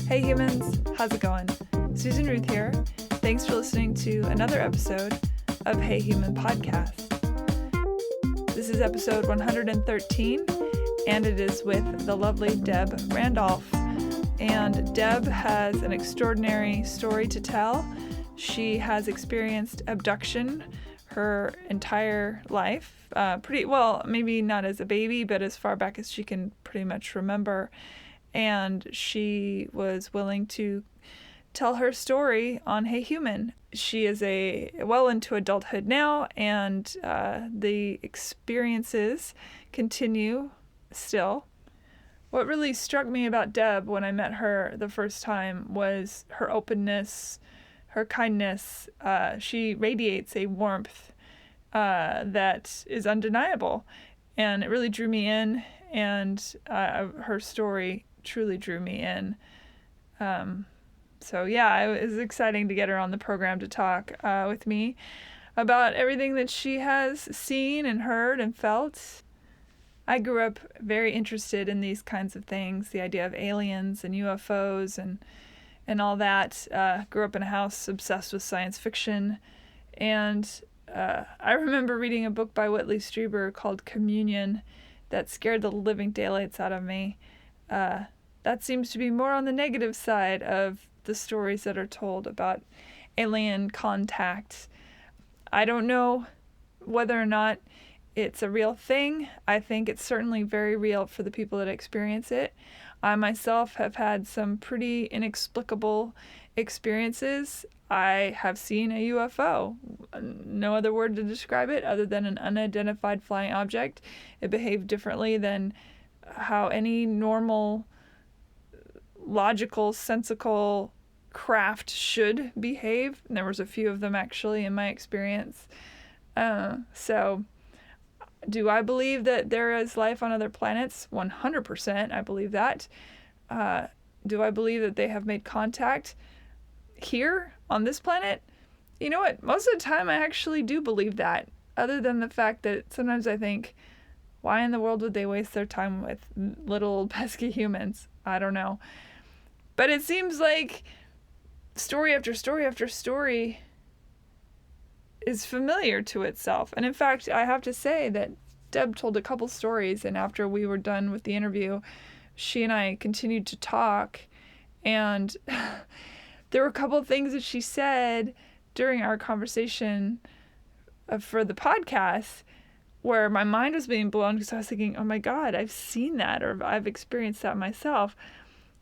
Hey humans, how's it going? Susan Ruth here. Thanks for listening to another episode of Hey Human Podcast. This is episode 113, and it is with the lovely Deb Randolph. And Deb has an extraordinary story to tell. She has experienced abduction her entire life. Pretty well, maybe not as a baby, but as far back as she can pretty much remember. And she was willing to tell her story on Hey Human. She is well into adulthood now, and the experiences continue still. What really struck me about Deb when I met her the first time was her openness, her kindness. She radiates a warmth that is undeniable, and it really drew me in, and her story truly drew me in. So yeah, it was exciting to get her on the program to talk with me about everything that she has seen and heard and felt. I grew up very interested in these kinds of things, the idea of aliens and UFOs and all that. Grew up in a house obsessed with science fiction, and I remember reading a book by Whitley Strieber called Communion that scared the living daylights out of me. That seems to be more on the negative side of the stories that are told about alien contact. I don't know whether or not it's a real thing. I think it's certainly very real for the people that experience it. I myself have had some pretty inexplicable experiences. I have seen a UFO. No other word to describe it other than an unidentified flying object. It behaved differently than how any normal, logical, sensical craft should behave. And there was a few of them actually in my experience. So do I believe that there is life on other planets? 100%. I believe that. Do I believe that they have made contact here on this planet? You know what? Most of the time I actually do believe that, other than the fact that sometimes I think, why in the world would they waste their time with little pesky humans? I don't know. But it seems like story after story after story is familiar to itself. And in fact, I have to say that Deb told a couple stories, and after we were done with the interview, she and I continued to talk, and there were a couple of things that she said during our conversation for the podcast where my mind was being blown, because I was thinking, oh my God, I've seen that, or I've experienced that myself.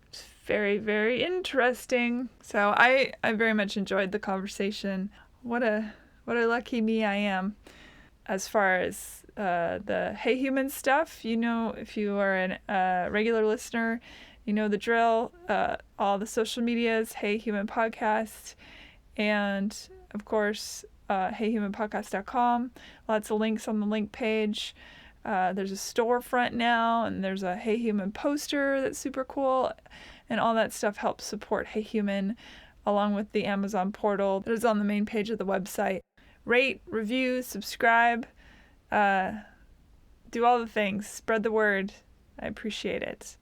It's very, very interesting. So I very much enjoyed the conversation. What a lucky me I am. As far as the Hey Human stuff, you know, if you are a regular listener, you know the drill. All the social medias, Hey Human Podcast, and of course, heyhumanpodcast.com. Lots of links on the link page. There's a storefront now, and there's a Hey Human poster that's super cool, and all that stuff helps support Hey Human, along with the Amazon portal that is on the main page of the website. Rate, review, subscribe, do all the things. Spread the word. I appreciate it.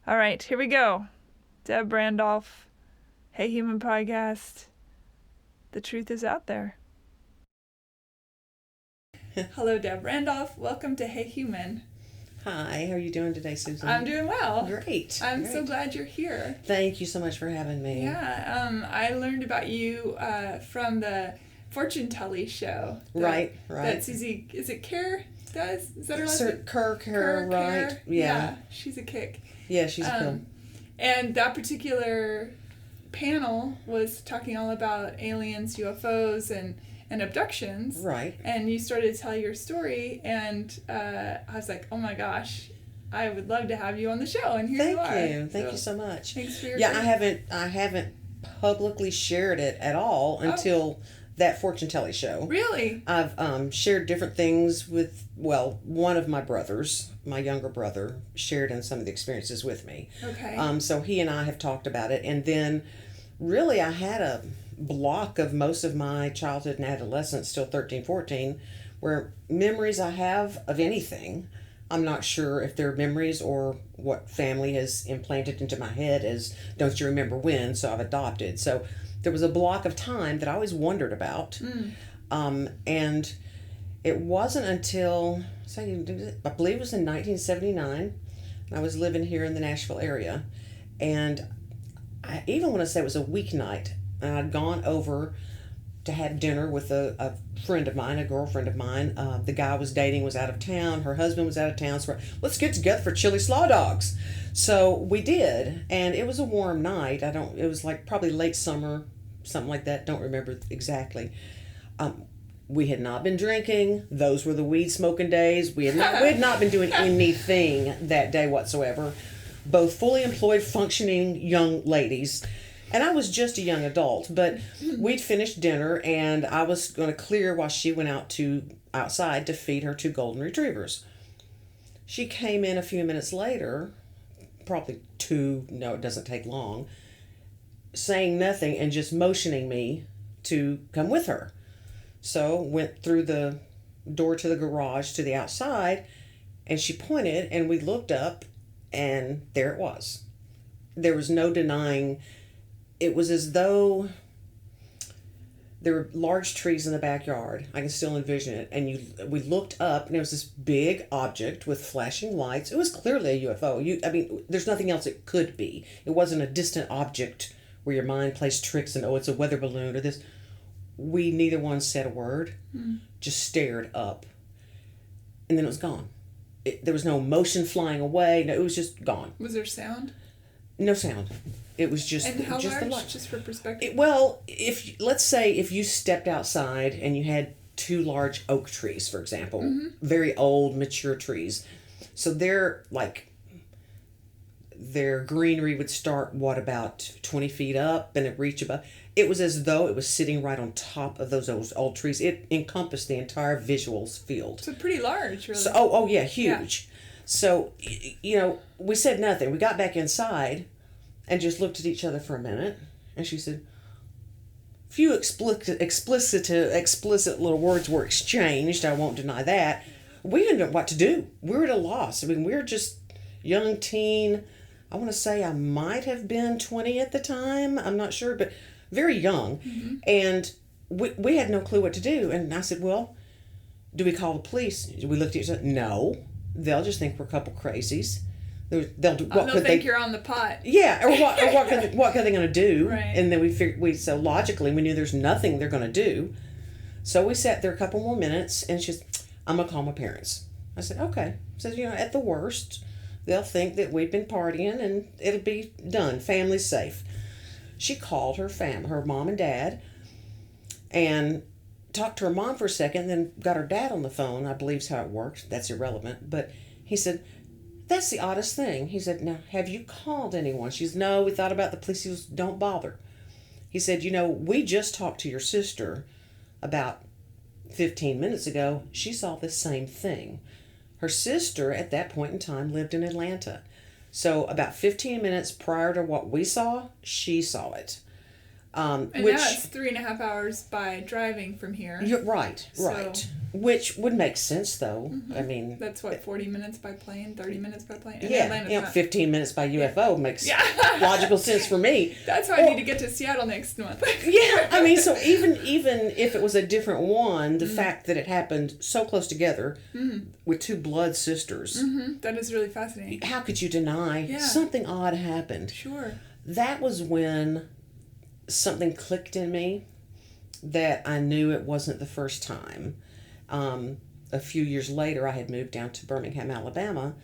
All right, here we go. Deb Randolph, Hey Human Podcast. The truth is out there. Hello, Deb Randolph. Welcome to Hey Human. Hi, how are you doing today, Susan? I'm doing well. Great. I'm so glad you're here. Thank you so much for having me. Yeah, I learned about you from the Fortune Telly show. Right. That Susie, is it Kerr does? Is that her last name? Kerr, right. Yeah. She's a kick. Yeah, she's cool. And that particular panel was talking all about aliens, UFOs, and abductions. Right. And you started to tell your story, and I was like, oh my gosh, I would love to have you on the show, and here you are. Thank you so much. Thanks for your I haven't publicly shared it at all until that Fortune Telly show. Really? I've shared different things with, one of my brothers, my younger brother, shared in some of the experiences with me. Okay. So he and I have talked about it, and then really I had a block of most of my childhood and adolescence, still 13, 14, where memories I have of anything I'm not sure if they're memories or what family has implanted into my head as don't you remember when, so I've adopted. So there was a block of time that I always wondered about. And it wasn't until, I believe it was in 1979, I was living here in the Nashville area. And I even want to say it was a weeknight, and I'd gone over to have dinner with a friend of mine, a girlfriend of mine. The guy I was dating was out of town. Her husband was out of town. So let's get together for chili slaw dogs. So we did, and it was a warm night. It was like probably late summer, something like that. Don't remember exactly. We had not been drinking. Those were the weed smoking days. We had not been doing anything that day whatsoever. Both fully employed, functioning young ladies. And I was just a young adult, but we'd finished dinner, and I was going to clear while she went outside to feed her 2 golden retrievers. She came in a few minutes later, probably 2, no, it doesn't take long, saying nothing and just motioning me to come with her. So went through the door to the garage to the outside, and she pointed, and we looked up, and there it was. There was no denying. It was as though there were large trees in the backyard. I can still envision it. And we looked up, and there was this big object with flashing lights. It was clearly a UFO. There's nothing else it could be. It wasn't a distant object where your mind plays tricks and, it's a weather balloon or this. We neither one said a word, just stared up. And then it was gone. There was no motion flying away. No, it was just gone. Was there sound? No sound. It was just and how just large? The light. Just for perspective. Let's say if you stepped outside and you had 2 large oak trees, for example, very old, mature trees, so their greenery would start about 20 feet up and it reach above. It was as though it was sitting right on top of those old trees. It encompassed the entire visuals field. So pretty large, really. So, yeah, huge. Yeah. So, we said nothing. We got back inside and just looked at each other for a minute. And she said, few explicit little words were exchanged. I won't deny that. We didn't know what to do. We were at a loss. We were just young teen. I want to say I might have been 20 at the time. I'm not sure, but very young. Mm-hmm. And we had no clue what to do. And I said, well, do we call the police? We looked at each other. No. They'll just think we're a couple crazies. They'll think you're on the pot. Yeah, or what are they going to do? Right. And then so logically we knew there's nothing they're going to do. So we sat there a couple more minutes, and she said, I'm going to call my parents. I said, okay. So, at the worst, they'll think that we've been partying and it'll be done. Family's safe. She called her mom and dad, and talked to her mom for a second, then got her dad on the phone. I believe is how it worked. That's irrelevant. But he said, that's the oddest thing. He said, now, have you called anyone? She said, no, we thought about the police. He said, don't bother. He said, we just talked to your sister about 15 minutes ago. She saw the same thing. Her sister, at that point in time, lived in Atlanta. So about 15 minutes prior to what we saw, she saw it. And now it's 3.5 hours by driving from here. Right. Which would make sense, though. Mm-hmm. That's 40 minutes by plane, 30 minutes by plane. And 15 minutes by UFO makes logical sense for me. That's why I need to get to Seattle next month. So even if it was a different one, the fact that it happened so close together with 2 blood sisters. Mm-hmm. That is really fascinating. How could you deny something odd happened? Sure. That was when something clicked in me that I knew it wasn't the first time. A few years later, I had moved down to Birmingham, Alabama,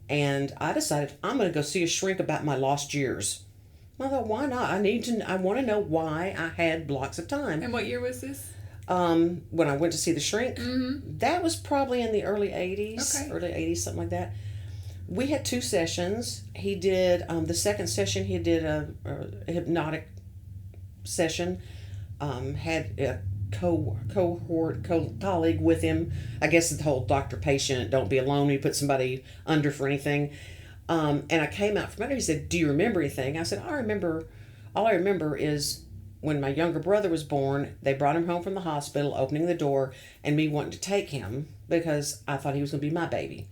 and I decided I'm going to go see a shrink about my lost years. I thought, why not? I want to know why I had blocks of time. And what year was this? When I went to see the shrink, that was probably in the early 80s, something like that. We had 2 sessions. He did, the second session, he did a hypnotic session, had a colleague with him. I guess the whole doctor-patient, don't be alone when you put somebody under for anything. And I came out from under. He said, do you remember anything? I said, all I remember is when my younger brother was born, they brought him home from the hospital, opening the door, and me wanting to take him because I thought he was going to be my baby.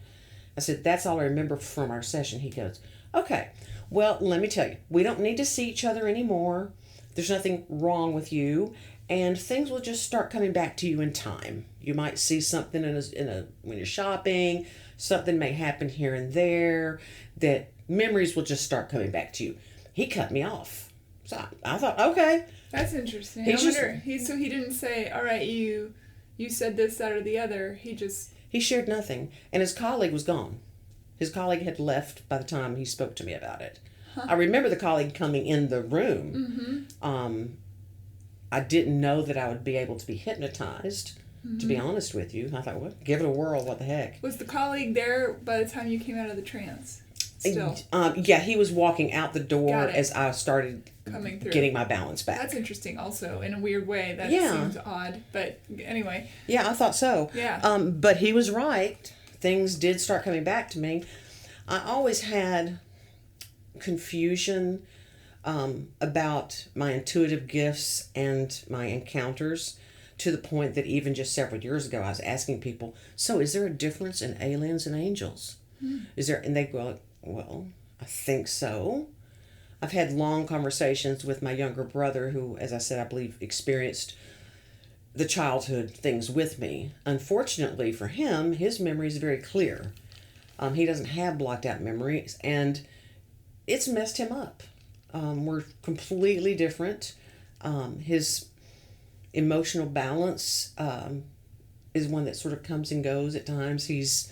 I said, that's all I remember from our session. He goes, okay, well, let me tell you, we don't need to see each other anymore. There's nothing wrong with you. And things will just start coming back to you in time. You might see something when you're shopping. Something may happen here and there that memories will just start coming back to you. He cut me off. So I thought, okay. That's interesting. So he didn't say, all right, you said this, that, or the other. He shared nothing. And his colleague was gone. His colleague had left by the time he spoke to me about it. Huh. I remember the colleague coming in the room. Mm-hmm. I didn't know that I would be able to be hypnotized, to be honest with you. I thought, well, give it a whirl, what the heck. Was the colleague there by the time you came out of the trance? Still? Yeah, he was walking out the door as I started coming through, getting my balance back. That's interesting also, in a weird way. That seems odd, but anyway. Yeah, I thought so. Yeah. But he was right. Things did start coming back to me. I always had confusion about my intuitive gifts and my encounters, to the point that even just several years ago I was asking people, so is there a difference in aliens and angels? Is there? And they go, well, I think so. I've had long conversations with my younger brother who, as I said, I believe experienced the childhood things with me. Unfortunately for him, his memory is very clear. He doesn't have blocked out memories, and it's messed him up. We're completely different. His emotional balance is one that sort of comes and goes at times. He's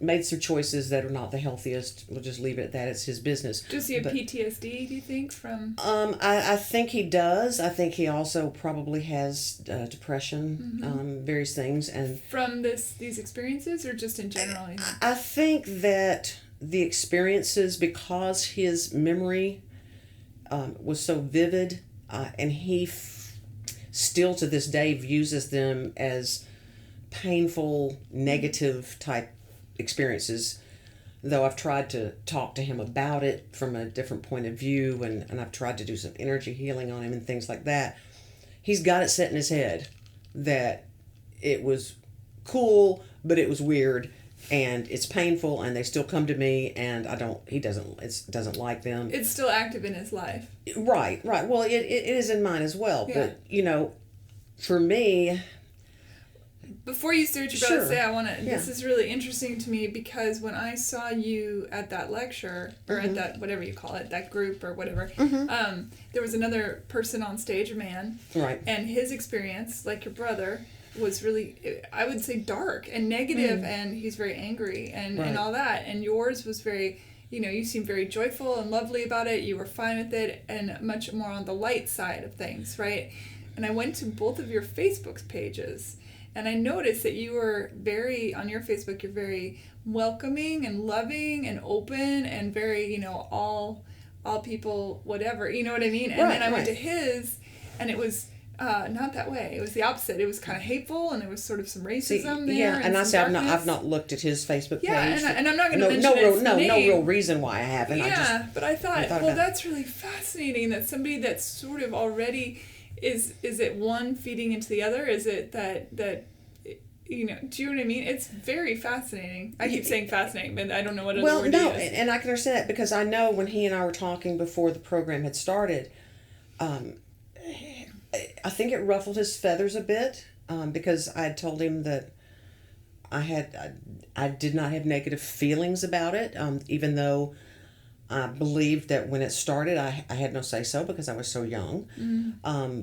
made some choices that are not the healthiest. We'll just leave it at that. It's his business. Does he have PTSD, do you think, from... I think he does. I think he also probably has depression, various things. And from these experiences, or just in general? I think that the experiences, because his memory was so vivid, and he still to this day views them as painful, negative type experiences, though I've tried to talk to him about it from a different point of view, and I've tried to do some energy healing on him and things like that. He's got it set in his head that it was cool, but it was weird, and it's painful, and they still come to me, and he doesn't like them. It's still active in his life. Right. Well, it is in mine as well, yeah. But, for me... Before you start, you're about to say, this is really interesting to me, because when I saw you at that lecture, or at that, whatever you call it, that group or whatever, there was another person on stage, a man, right, and his experience, like your brother, was really, I would say, dark and negative, and he's very angry and all that, and yours was very, you seemed very joyful and lovely about it, you were fine with it, and much more on the light side of things, right? And I went to both of your Facebook pages, and I noticed that you were on your Facebook, you're very welcoming and loving and open and very, all people, whatever, you know what I mean? And then I went to his, and it was not that way. It was the opposite. It was kind of hateful, and there was sort of some racism there. Yeah, and I said I've not looked at his Facebook page. Yeah, and I'm not going to mention his name. No real reason why I haven't. Yeah, but I thought that's really fascinating that somebody that's sort of already... Is it one feeding into the other? Is it that do you know what I mean? It's very fascinating. I keep saying fascinating, but I don't know what other word no, is. And I can understand that, because I know when he and I were talking before the program had started, I think it ruffled his feathers a bit, because I had told him that I did not have negative feelings about it, even though I believed that when it started, I had no say-so because I was so young.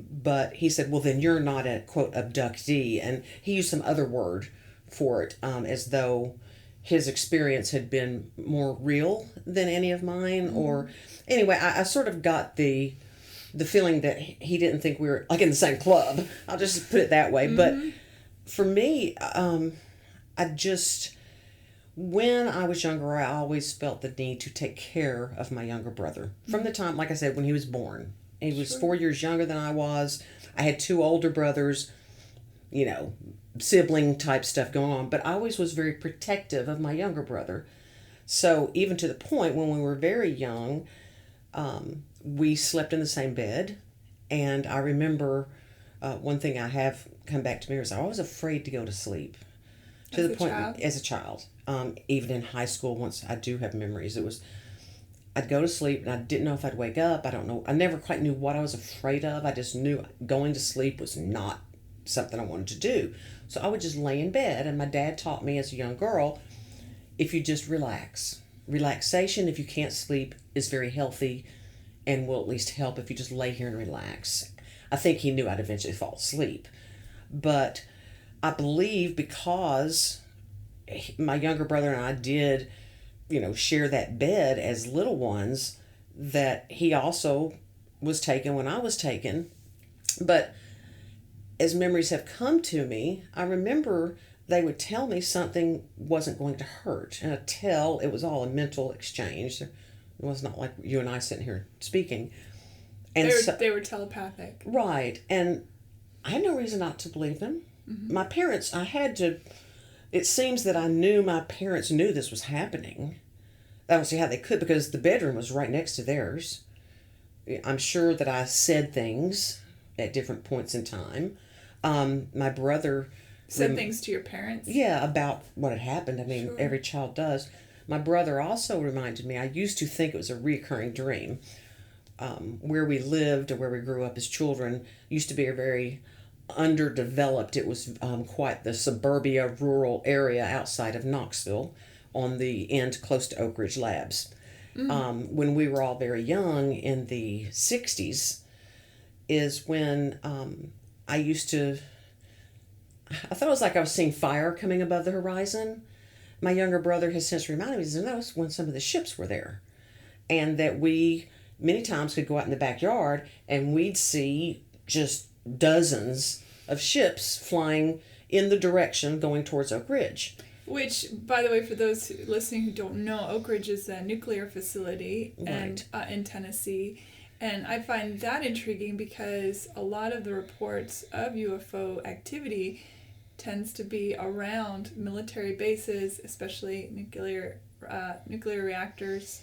But he said, well, then you're not a, quote, abductee. And he used some other word for it, as though his experience had been more real than any of mine. Or anyway, I sort of got the feeling that he didn't think we were, like, in the same club. I'll just put it that way. But for me, when I was younger, I always felt the need to take care of my younger brother. From the time, like I said, when he was born. He was 4 years younger than I was. I had 2 older brothers, sibling type stuff going on. But I always was very protective of my younger brother. So even to the point when we were very young, we slept in the same bed. And I remember one thing I have come back to me is I was afraid to go to sleep. To As the a point child? as a child. Even in high school, once I do have memories, I'd go to sleep and I didn't know if I'd wake up. I don't know. I never quite knew what I was afraid of. I just knew going to sleep was not something I wanted to do. So I would just lay in bed, and my dad taught me as a young girl, if you just relax. Relaxation, if you can't sleep, is very healthy and will at least help if you just lay here and relax. I think he knew I'd eventually fall asleep. But I believe because my younger brother and I did, share that bed as little ones, that he also was taken when I was taken. But as memories have come to me, I remember they would tell me something wasn't going to hurt. And it was all a mental exchange. It was not like you and I sitting here speaking. And they were telepathic. Right. And I had no reason not to believe them. Mm-hmm. My parents, it seems that I knew my parents knew this was happening. I don't see how they could, because the bedroom was right next to theirs. I'm sure that I said things at different points in time. My brother said things to your parents? Yeah, about what had happened. I mean, sure. Every child does. My brother also reminded me, I used to think it was a recurring dream. Where we lived or where we grew up as children used to be a very underdeveloped. It was quite the suburbia rural area outside of Knoxville, on the end close to Oak Ridge Labs. When we were all very young in the 60s is when I thought it was like I was seeing fire coming above the horizon. My younger brother has since reminded me that was when some of the ships were there, and that we many times could go out in the backyard and we'd see just dozens of ships flying in the direction going towards Oak Ridge. Which, by the way, for those listening who don't know, Oak Ridge is a nuclear facility in Tennessee. And I find that intriguing because a lot of the reports of UFO activity tends to be around military bases, especially nuclear reactors,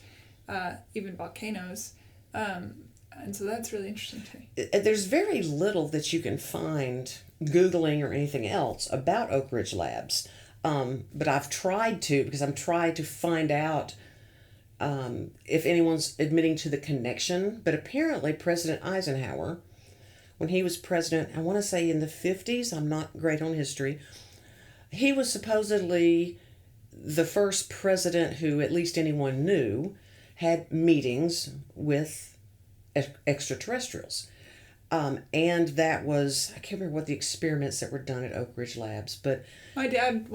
even volcanoes. And so that's really interesting to me. There's very little that you can find Googling or anything else about Oak Ridge Labs. But I've tried to, because I'm trying to find out if anyone's admitting to the connection. But apparently President Eisenhower, when he was president, I want to say in the 50s, I'm not great on history, he was supposedly the first president who, at least anyone knew, had meetings with extraterrestrials. And that was, I can't remember what the experiments that were done at Oak Ridge Labs, but my dad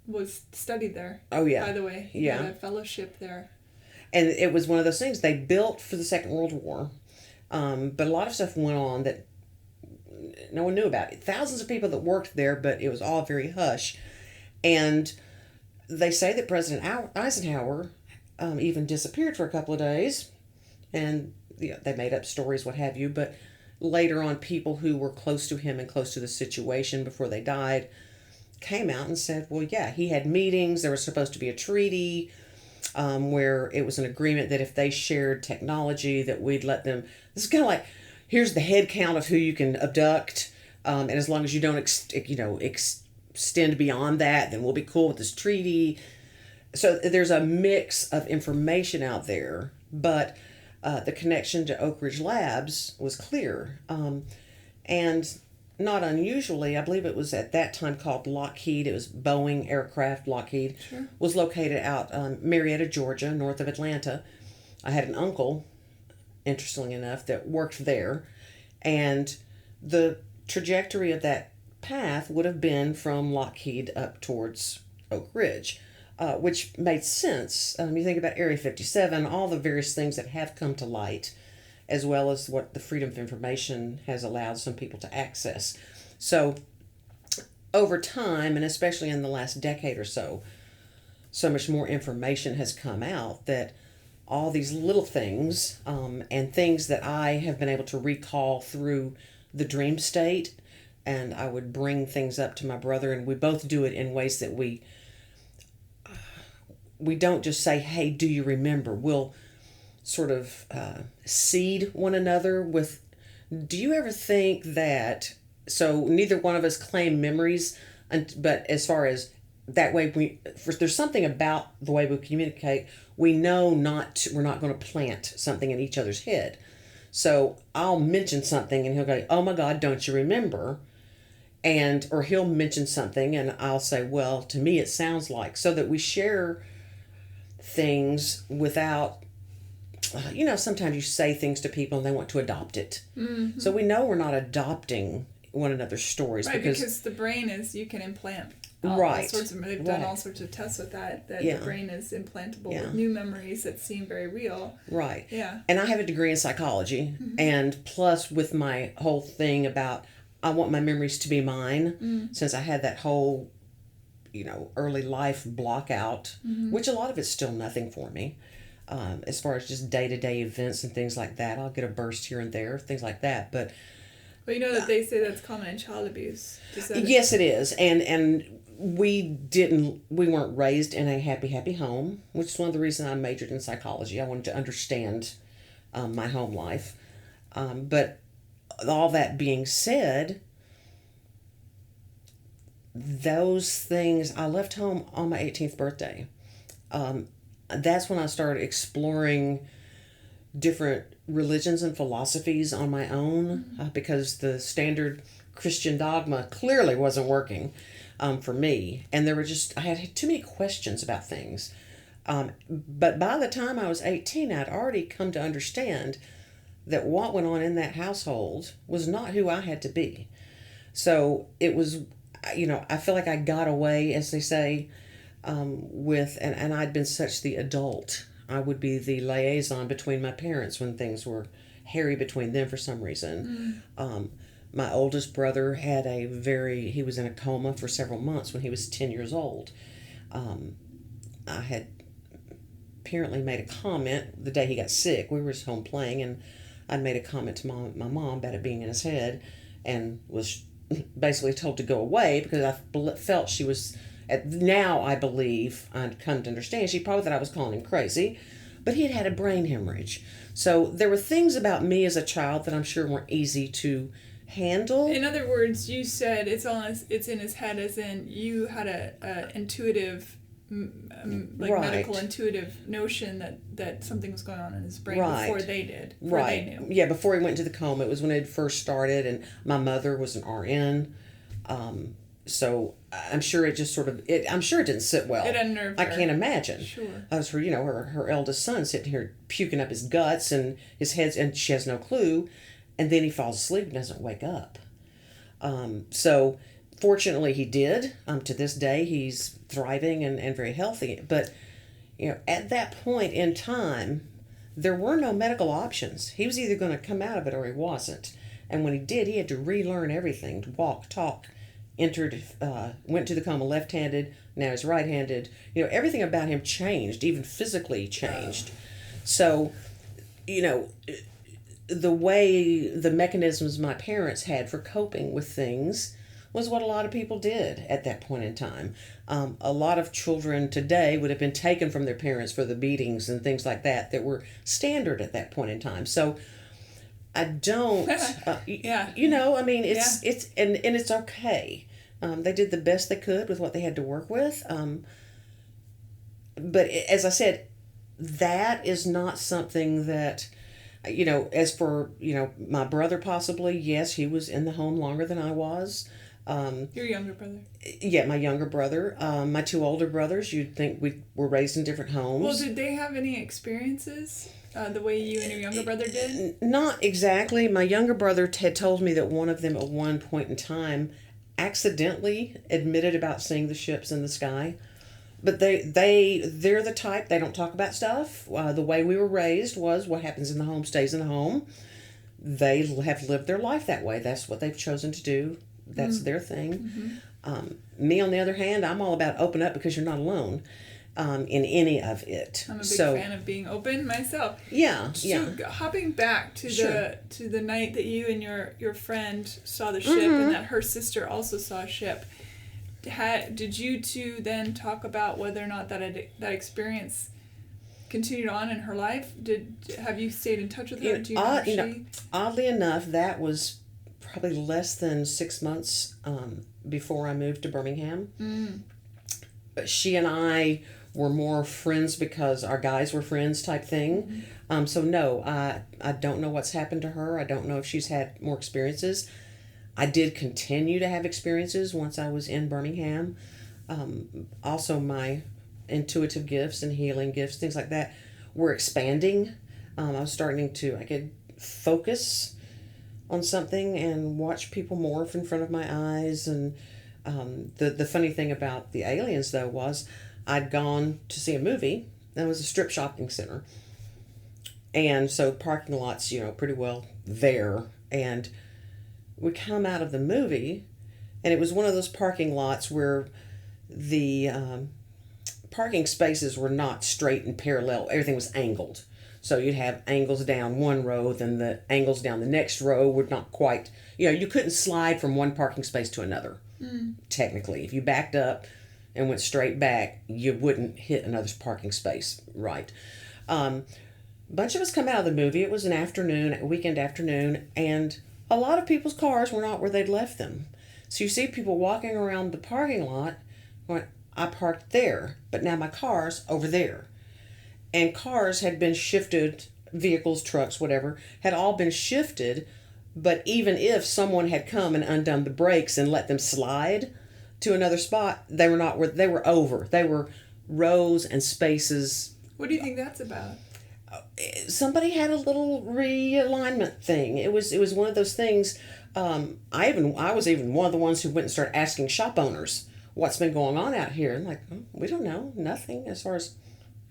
was studied there. Oh yeah. By the way, he had a fellowship there. And it was one of those things they built for the Second World War, but a lot of stuff went on that no one knew about. Thousands of people that worked there, but it was all very hush. And they say that President Eisenhower even disappeared for a couple of days, and they made up stories, what have you. But later on, people who were close to him and close to the situation before they died came out and said, well, yeah, he had meetings. There was supposed to be a treaty where it was an agreement that if they shared technology that we'd let them. This is kind of like, here's the head count of who you can abduct, and as long as you don't extend beyond that, then we'll be cool with this treaty. So there's a mix of information out there, but the connection to Oak Ridge Labs was clear. And not unusually, I believe it was at that time called Lockheed. It was Boeing Aircraft Lockheed. Sure. Was located out Marietta, Georgia, north of Atlanta. I had an uncle, interestingly enough, that worked there. And the trajectory of that path would have been from Lockheed up towards Oak Ridge, which made sense. You think about Area 57, all the various things that have come to light, as well as what the Freedom of Information has allowed some people to access. So over time, and especially in the last decade or so, so much more information has come out that all these little things and things that I have been able to recall through the dream state, and I would bring things up to my brother, and we both do it in ways that we don't just say, hey, do you remember? We'll sort of seed one another with, do you ever think that, so neither one of us claim memories But as far as that way, there's something about the way we communicate. We know we're not going to plant something in each other's head. So I'll mention something and he'll go, "Oh my God, don't you remember?" Or he'll mention something and I'll say, "Well, to me it sounds like," so that we share things without, sometimes you say things to people and they want to adopt it. Mm-hmm. So we know we're not adopting one another's stories. Right, because the brain is, you can implant all sorts of, they've done all sorts of tests with that the brain is implantable with new memories that seem very real. Right. Yeah. And I have a degree in psychology, and plus with my whole thing about I want my memories to be mine, since I had that whole, early life block out, which a lot of it's still nothing for me. As far as just day-to-day events and things like that, I'll get a burst here and there, things like that. But you know that they say that's common in child abuse. Yes, it is. And we weren't raised in a happy home, which is one of the reasons I majored in psychology. I wanted to understand my home life. But all that being said, those things, I left home on my 18th birthday. That's when I started exploring different religions and philosophies on my own, because the standard Christian dogma clearly wasn't working for me. And I had too many questions about things. But by the time I was 18, I'd already come to understand that what went on in that household was not who I had to be. So it was, I feel like I got away, as they say, and I'd been such the adult. I would be the liaison between my parents when things were hairy between them for some reason. My oldest brother he was in a coma for several months when he was 10 years old. I had apparently made a comment the day he got sick. We were at home playing, and I'd made a comment to my mom about it being in his head, and was basically told to go away because I felt she was, now I believe, I'd come to understand, she probably thought I was calling him crazy, but he had a brain hemorrhage. So there were things about me as a child that I'm sure weren't easy to handle. In other words, you said it's in his head, as in you had a intuitive, medical intuitive notion that something was going on in his brain before they did. They knew. Yeah, before he went into the coma. It was when it first started, and my mother was an RN. So I'm sure it just I'm sure it didn't sit well. It unnerved her. I can't imagine. Sure. As for, her eldest son sitting here puking up his guts and his head, and she has no clue. And then he falls asleep and doesn't wake up. So fortunately he did. To this day, he's thriving and very healthy. But, at that point in time, there were no medical options. He was either going to come out of it or he wasn't. And when he did, he had to relearn everything, to walk, talk, went to the coma left-handed, now he's right-handed. Everything about him changed, even physically changed. So, the way, the mechanisms my parents had for coping with things was what a lot of people did at that point in time. A lot of children today would have been taken from their parents for the beatings and things like that were standard at that point in time. So I don't, it's okay. They did the best they could with what they had to work with. But as I said, that is not something that, as for, my brother possibly, yes, he was in the home longer than I was. Your younger brother? Yeah, my younger brother. My two older brothers, you'd think we were raised in different homes. Well, did they have any experiences the way you and your younger brother did? Not exactly. My younger brother had told me that one of them at one point in time accidentally admitted about seeing the ships in the sky. But they're the type, they don't talk about stuff. The way we were raised was what happens in the home stays in the home. They have lived their life that way. That's what they've chosen to do. That's their thing. Me, on the other hand, I'm all about open up because you're not alone in any of it. I'm a big fan of being open myself. Yeah, so hopping back to the night that you and your friend saw the ship, and that her sister also saw a ship. Did you two then talk about whether or not that experience continued on in her life? Have you stayed in touch with her? Do you know oddly enough, that was probably less than 6 months before I moved to Birmingham. She and I were more friends because our guys were friends type thing. So no, I don't know what's happened to her. I don't know if she's had more experiences. I did continue to have experiences once I was in Birmingham. Also, my intuitive gifts and healing gifts, things like that, were expanding. I was starting to, I could focus on something and watch people morph in front of my eyes. And the funny thing about the aliens, though, was I'd gone to see a movie, and it was a strip shopping center. And so parking lots, pretty well there. And we come out of the movie, and it was one of those parking lots where the parking spaces were not straight and parallel. Everything was angled. So you'd have angles down one row, then the angles down the next row would not quite, you couldn't slide from one parking space to another, technically. If you backed up and went straight back, you wouldn't hit another parking space, right? A bunch of us come out of the movie. It was an afternoon, a weekend afternoon, and a lot of people's cars were not where they'd left them. So you see people walking around the parking lot going, I parked there, but now my car's over there. And cars had been shifted, vehicles, trucks, whatever, had all been shifted. But even if someone had come and undone the brakes and let them slide to another spot, they were not where they were over. They were rows and spaces. What do you think that's about? Somebody had a little realignment thing. It was one of those things. I was even one of the ones who went and started asking shop owners what's been going on out here. And like, we don't know, nothing as far as.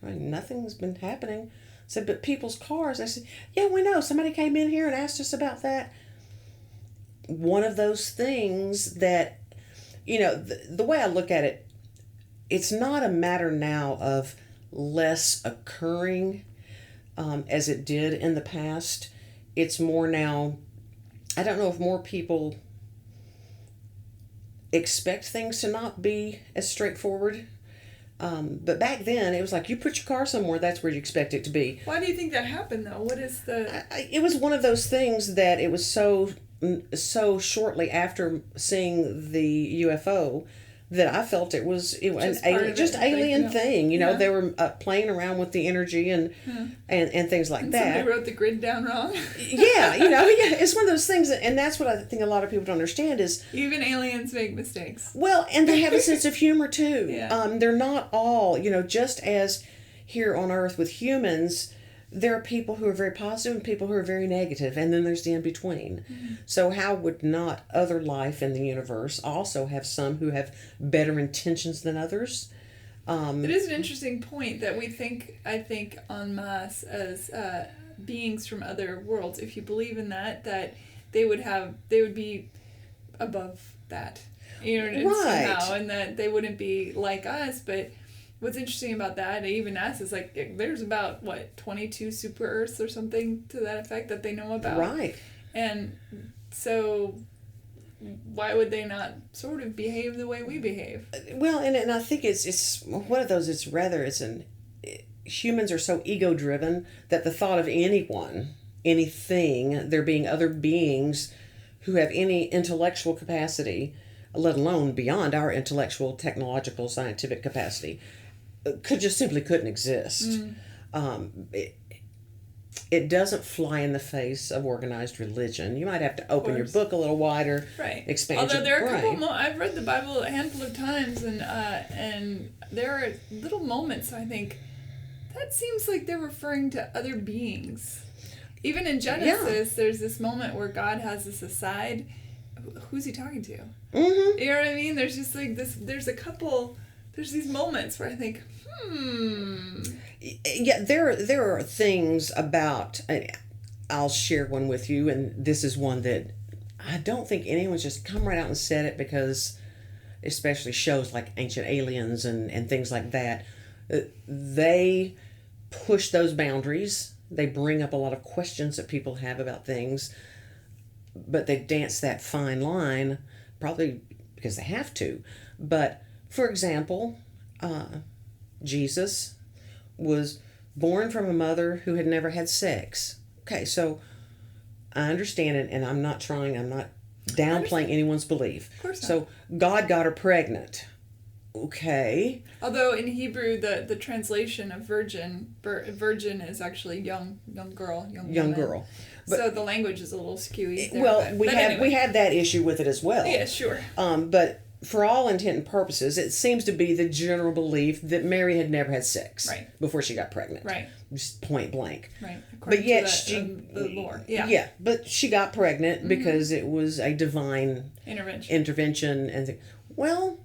Nothing's been happening. I said, but people's cars. I said, yeah, we know. Somebody came in here and asked us about that. One of those things that, the way I look at it, it's not a matter now of less occurring as it did in the past. It's more now, I don't know if more people expect things to not be as straightforward. But back then, it was like you put your car somewhere, that's where you expect it to be. Why do you think that happened, though? What is the... It was one of those things that it was so shortly after seeing the UFO that I felt it was an alien thing. They were playing around with the energy and things like that. Somebody wrote the grid down wrong. Yeah, it's one of those things, and that's what I think a lot of people don't understand is... Even aliens make mistakes. Well, and they have a sense of humor, too. Yeah. They're not all, just as here on Earth with humans... There are people who are very positive and people who are very negative, and then there's the in-between. Mm-hmm. So how would not other life in the universe also have some who have better intentions than others? It is an interesting point that I think en masse as beings from other worlds. If you believe in that they would be above that, right. somehow, and that they wouldn't be like us, but... What's interesting about that, even us, is like there's about 22 super Earths or something to that effect that they know about. Right. And so, why would they not sort of behave the way we behave? Well, and I think it's one of those. Humans are so ego driven that the thought of anyone, anything, there being other beings who have any intellectual capacity, let alone beyond our intellectual, technological, scientific capacity. Couldn't exist. It doesn't fly in the face of organized religion. You might have to open your book a little wider, right? Expand Although your there are brain. a couple, I've read the Bible a handful of times, and there are little moments I think that seems like they're referring to other beings. Even in Genesis, there's this moment where God has this aside. Who's he talking to? Mm-hmm. You know what I mean? There's just like this. There's these moments where I think, Yeah, there are things about. I'll share one with you, and this is one that I don't think anyone's just come right out and said it because, especially shows like Ancient Aliens and things like that, they push those boundaries. They bring up a lot of questions that people have about things, but they dance that fine line, probably because they have to. But, for example, Jesus was born from a mother who had never had sex. Okay, so I understand it, and I'm not downplaying anyone's belief. Of course not. So God got her pregnant. Okay. Although in Hebrew, the translation of virgin is actually young girl, young woman. Girl. But, so the language is a little skewy there. Well, we had that issue with it as well. Yeah, sure. But for all intent and purposes, it seems to be the general belief that Mary had never had sex before she got pregnant. Right. Just point blank. Right. But yet the lore. Yeah. Yeah, but she got pregnant because it was a divine intervention and well,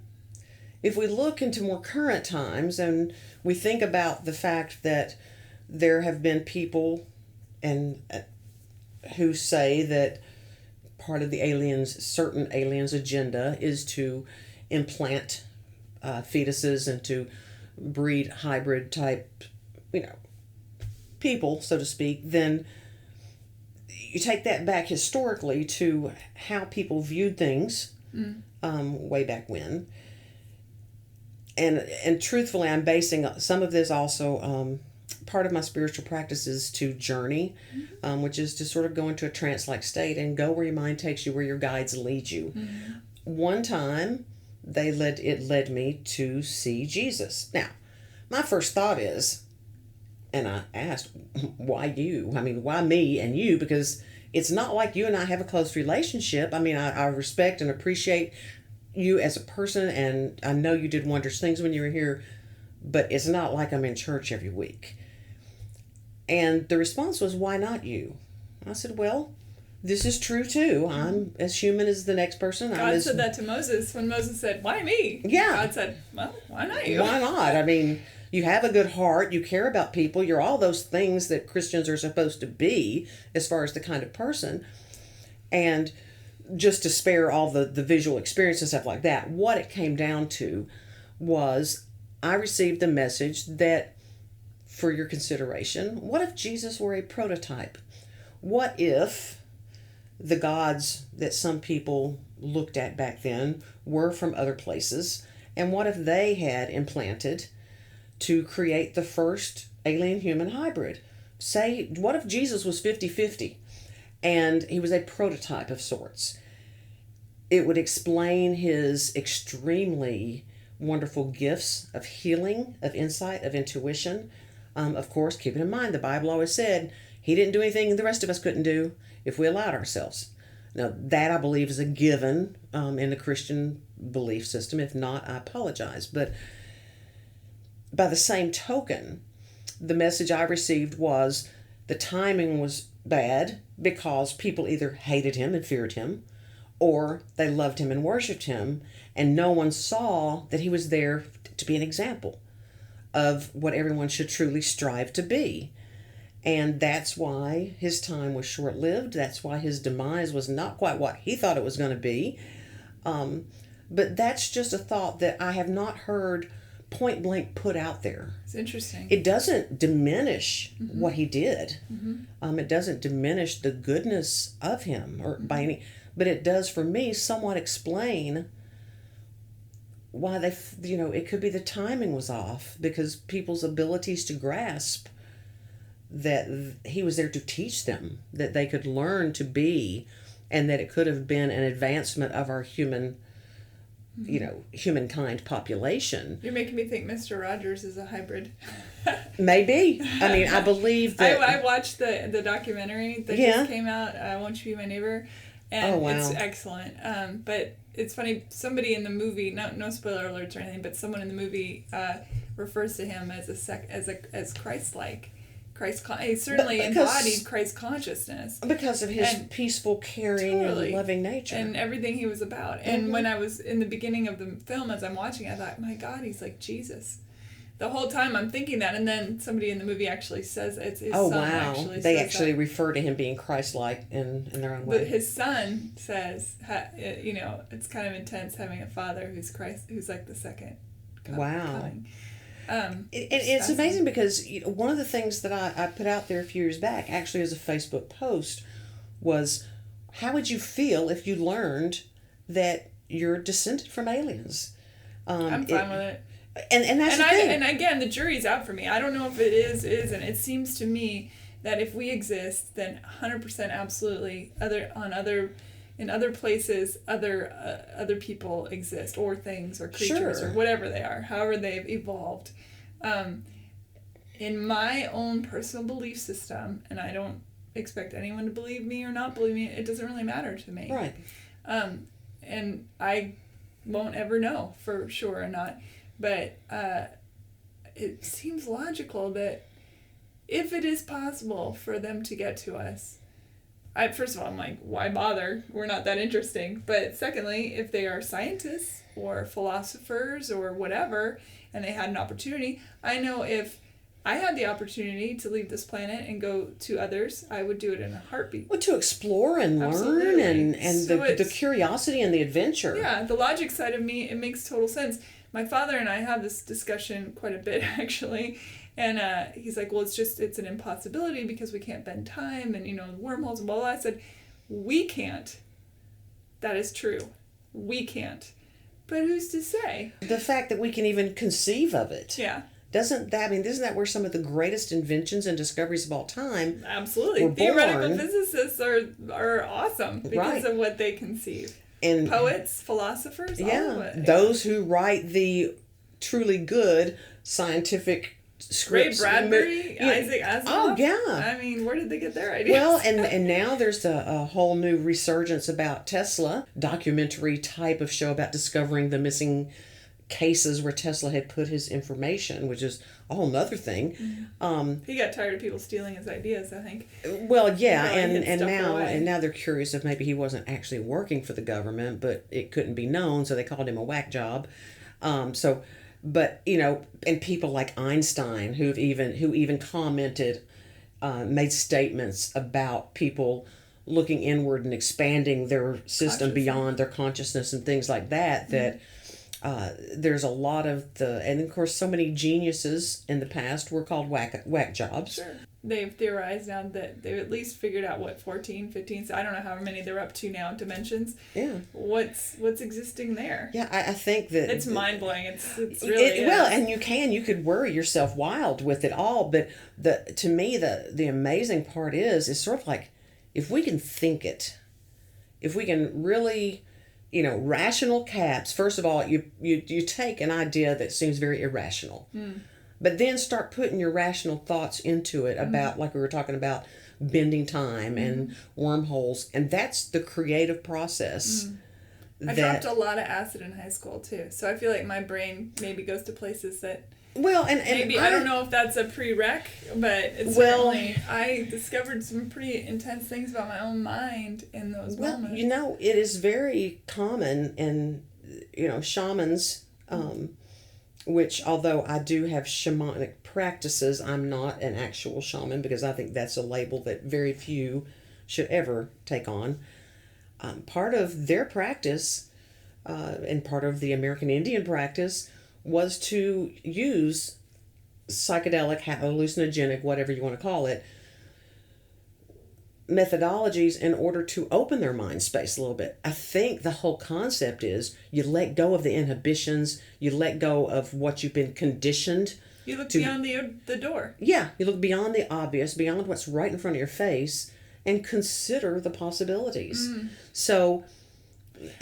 if we look into more current times and we think about the fact that there have been people and who say that part of the certain aliens' agenda is to implant fetuses and to breed hybrid type, people, so to speak, then you take that back historically to how people viewed things way back when. And truthfully, I'm basing some of this also, part of my spiritual practice is to journey, which is to sort of go into a trance-like state and go where your mind takes you, where your guides lead you. One time, it led me to see Jesus. Now, my first thought is, and I asked, why you? I mean, why me and you? Because it's not like you and I have a close relationship. I mean, I respect and appreciate you as a person, and I know you did wondrous things when you were here, but it's not like I'm in church every week. And the response was, why not you? I said, well, this is true too. I'm as human as the next person. God said that to Moses when Moses said, why me? Yeah. God said, well, why not you? Why not? I mean, you have a good heart, you care about people, you're all those things that Christians are supposed to be as far as the kind of person. And just to spare all the visual experience and stuff like that, what it came down to was I received the message that, for your consideration, what if Jesus were a prototype? What if the gods that some people looked at back then were from other places? And what if they had implanted to create the first alien-human hybrid? Say, what if Jesus was 50-50? And he was a prototype of sorts. It would explain his extremely wonderful gifts of healing, of insight, of intuition. Of course, keeping in mind, the Bible always said he didn't do anything the rest of us couldn't do if we allowed ourselves. Now, that I believe is a given in the Christian belief system. If not, I apologize. But by the same token, the message I received was the timing was bad because people either hated him and feared him, or they loved him and worshipped him, and no one saw that he was there to be an example of what everyone should truly strive to be. And that's why his time was short-lived. That's why his demise was not quite what he thought it was going to be. But that's just a thought that I have not heard point blank put out there. It's interesting. It doesn't diminish what he did. It doesn't diminish the goodness of him or by any, but it does for me somewhat explain why it could be the timing was off, because people's abilities to grasp that he was there to teach them, that they could learn to be, and that it could have been an advancement of our humankind population. You're making me think Mr. Rogers is a hybrid. Maybe. I mean, I believe that. I watched the documentary that just came out, Won't You Be My Neighbor? And it's excellent. But it's funny, somebody in the movie, no spoiler alerts or anything, but someone in the movie refers to him as Christ-like. He certainly embodied Christ consciousness because of his peaceful, caring, and loving nature, and everything he was about. And when I was in the beginning of the film, as I'm watching, I thought, my God, he's like Jesus. The whole time I'm thinking that, and then somebody in the movie actually says it's his son. Actually they actually refer to him being Christ-like in their own way. But his son says, it's kind of intense having a father who's Christ, who's like the second. Coming. It's amazing because one of the things that I put out there a few years back, actually as a Facebook post, was how would you feel if you learned that you're descended from aliens? I'm fine with it. And that's the thing. And again, the jury's out for me. I don't know if it isn't. It seems to me that if we exist, then 100% absolutely on other in other places other people exist, or things, or creatures, Sure. or whatever they are, however they've evolved. In my own personal belief system, and I don't expect anyone to believe me or not believe me, it doesn't really matter to me. Right. And I won't ever know for sure or not, but it seems logical that if it is possible for them to get to us, first of all, I'm like, why bother? We're not that interesting. But secondly, if they are scientists or philosophers or whatever, and they had an opportunity, I know if I had the opportunity to leave this planet and go to others, I would do it in a heartbeat. Well, to explore and Absolutely. learn and So the curiosity and the adventure. Yeah, the logic side of me, it makes total sense. My father and I have this discussion quite a bit, actually. And he's like, well, it's an impossibility because we can't bend time and, wormholes and blah, blah. I said, we can't. That is true. We can't. But who's to say? The fact that we can even conceive of it. Yeah. Isn't that where some of the greatest inventions and discoveries of all time Absolutely. were Theoretical born? Physicists are awesome because of what they conceive. And poets, philosophers, all of it. Those who write the truly good scientific scripts. Ray Bradbury, Isaac Asimov. Oh, yeah. I mean, where did they get their ideas? Well, and now there's a whole new resurgence about Tesla, documentary type of show about discovering the missing cases where Tesla had put his information, which is a whole nother thing. He got tired of people stealing his ideas, I think. Well, yeah, Really and now they're curious if maybe he wasn't actually working for the government, but it couldn't be known, so they called him a whack job. But and people like Einstein who even commented, made statements about people looking inward and expanding their system beyond their consciousness and things like that. That there's a lot of and of course so many geniuses in the past were called whack jobs. Sure. They've theorized now that they've at least figured out 14, 15, I don't know how many they're up to now, dimensions. Yeah. What's existing there? Yeah, I think that it's mind blowing. It's really well, and you could worry yourself wild with it all, but to me the amazing part is sort of like if we can think it, if we can really rational caps. First of all, you take an idea that seems very irrational. But then start putting your rational thoughts into it about, like we were talking about, bending time and wormholes. And that's the creative process. I dropped a lot of acid in high school, too. So I feel like my brain maybe goes to places that... Well, and maybe, I don't know if that's a prereq, but it's certainly... I discovered some pretty intense things about my own mind in those moments. It is very common in, shamans... which, although I do have shamanic practices, I'm not an actual shaman because I think that's a label that very few should ever take on. Part of their practice, and part of the American Indian practice, was to use psychedelic, hallucinogenic, whatever you want to call it, methodologies in order to open their mind space a little bit. I think the whole concept is you let go of the inhibitions, you let go of what you've been conditioned. You look beyond the door. Yeah, you look beyond the obvious, beyond what's right in front of your face, and consider the possibilities. So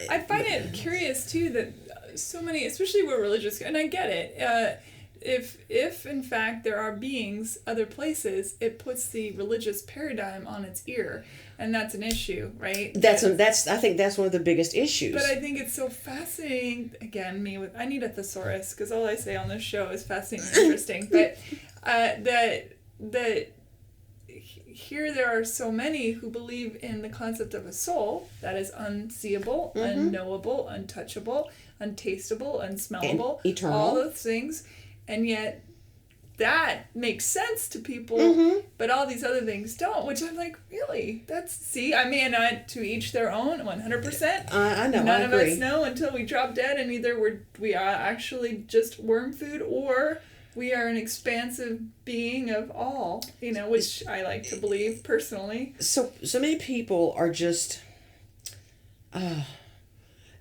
I find it curious too that so many, especially we're religious, and I get it, if in fact there are beings other places, it puts the religious paradigm on its ear, and that's an issue, right? I think that's one of the biggest issues. But I think it's so fascinating. Again, I need a thesaurus because all I say on this show is fascinating and interesting. But that here there are so many who believe in the concept of a soul that is unseeable, unknowable, untouchable, untastable, unsmellable, and eternal. All those things. And yet that makes sense to people, but all these other things don't, which I'm like, really? To each their own, 100%. I know, None I of agree. us know until we drop dead, and either we are actually just worm food, or we are an expansive being of all, which I like to believe personally. So many people are just,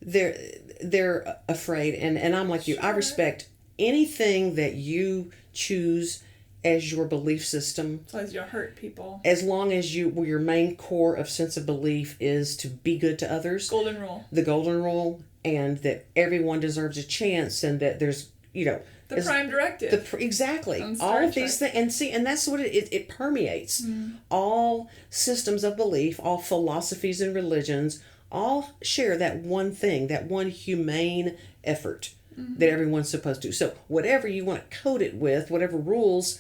they're afraid, and I'm like you. I respect anything that you choose as your belief system. As long as you hurt people. As long as your main core of sense of belief is to be good to others. Golden rule. The golden rule, and that everyone deserves a chance, and that there's, the prime directive. Exactly. All of these things, and that's what it permeates. All systems of belief, all philosophies and religions, all share that one thing, that one humane effort that everyone's supposed to. So whatever you want to code it with, whatever rules,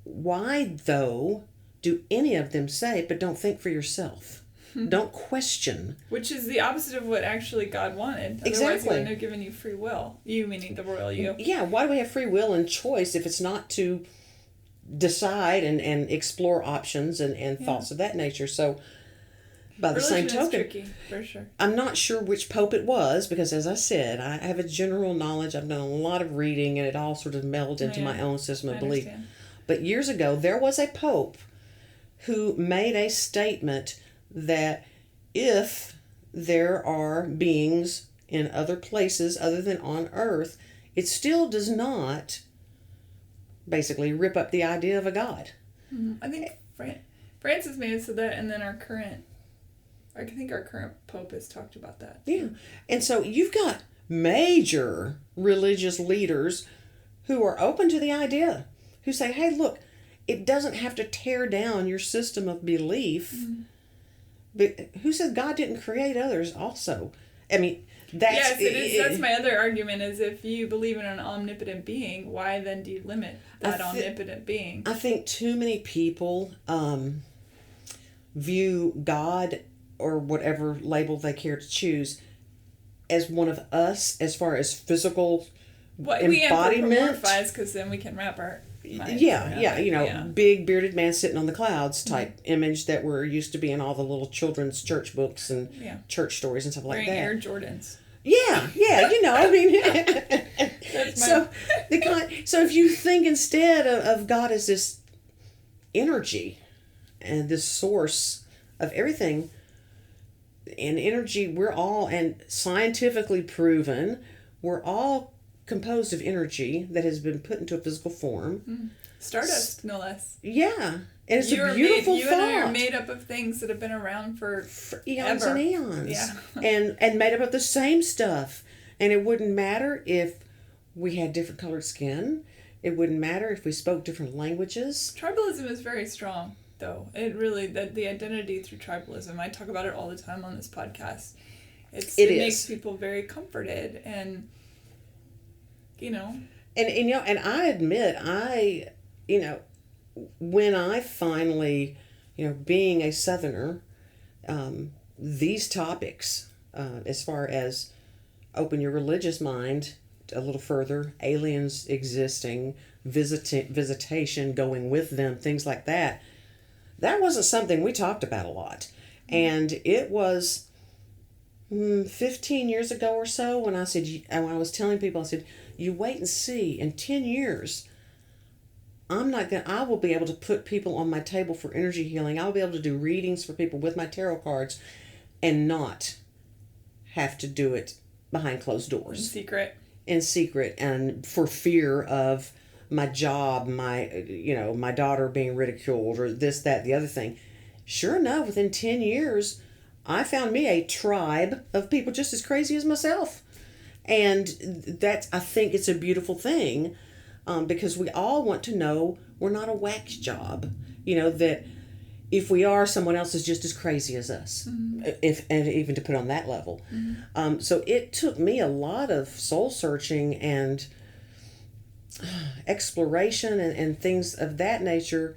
why though do any of them say, but don't think for yourself? Don't question. Which is the opposite of what actually God wanted. Otherwise, Exactly. He wouldn't have given you free will. You meaning the royal you. Yeah, why do we have free will and choice if it's not to decide and explore options and thoughts of that nature? So, by the same token, is tricky, for sure. I'm not sure which pope it was, because as I said, I have a general knowledge. I've done a lot of reading, and it all sort of melded into my own system of belief. But years ago, there was a pope who made a statement that if there are beings in other places other than on Earth, it still does not basically rip up the idea of a God. I think Francis may have said that, and then our current pope has talked about that. Yeah. And so you've got major religious leaders who are open to the idea, who say, hey, look, it doesn't have to tear down your system of belief. But who says God didn't create others also? I mean, that's... Yes, that's my other argument, is if you believe in an omnipotent being, why then do you limit that omnipotent being? I think too many people view God, or whatever label they care to choose, as one of us as far as physical embodiment. We anthropomorphize, because then we can wrap our... Big bearded man sitting on the clouds type image that we're used to be in all the little children's church books and church stories and stuff like that. Wearing Air Jordans. Yeah, I mean, so if you think instead of God as this energy and this source of everything, and energy, we're all, and scientifically proven, we're all composed of energy that has been put into a physical form. Stardust, no less. Yeah. And it's a beautiful thought. You and I are made up of things that have been around for eons and eons. Yeah. and made up of the same stuff. And it wouldn't matter if we had different colored skin. It wouldn't matter if we spoke different languages. Tribalism is very strong, though. It really, the identity through tribalism, I talk about it all the time on this podcast. It makes people very comforted, and and I admit, when I finally, being a Southerner, these topics, as far as open your religious mind a little further, aliens existing, visitation, going with them, things like that, that wasn't something we talked about a lot. And it was 15 years ago or so when I was telling people, I said, you wait and see. In 10 years, I will be able to put people on my table for energy healing. I'll be able to do readings for people with my tarot cards and not have to do it behind closed doors. In secret, and for fear of my job, my daughter being ridiculed, or this, that, the other thing. Sure enough, within 10 years, I found me a tribe of people just as crazy as myself. And I think it's a beautiful thing, because we all want to know we're not a wax job. That if we are, someone else is just as crazy as us, and even to put on that level. So it took me a lot of soul searching and exploration and things of that nature,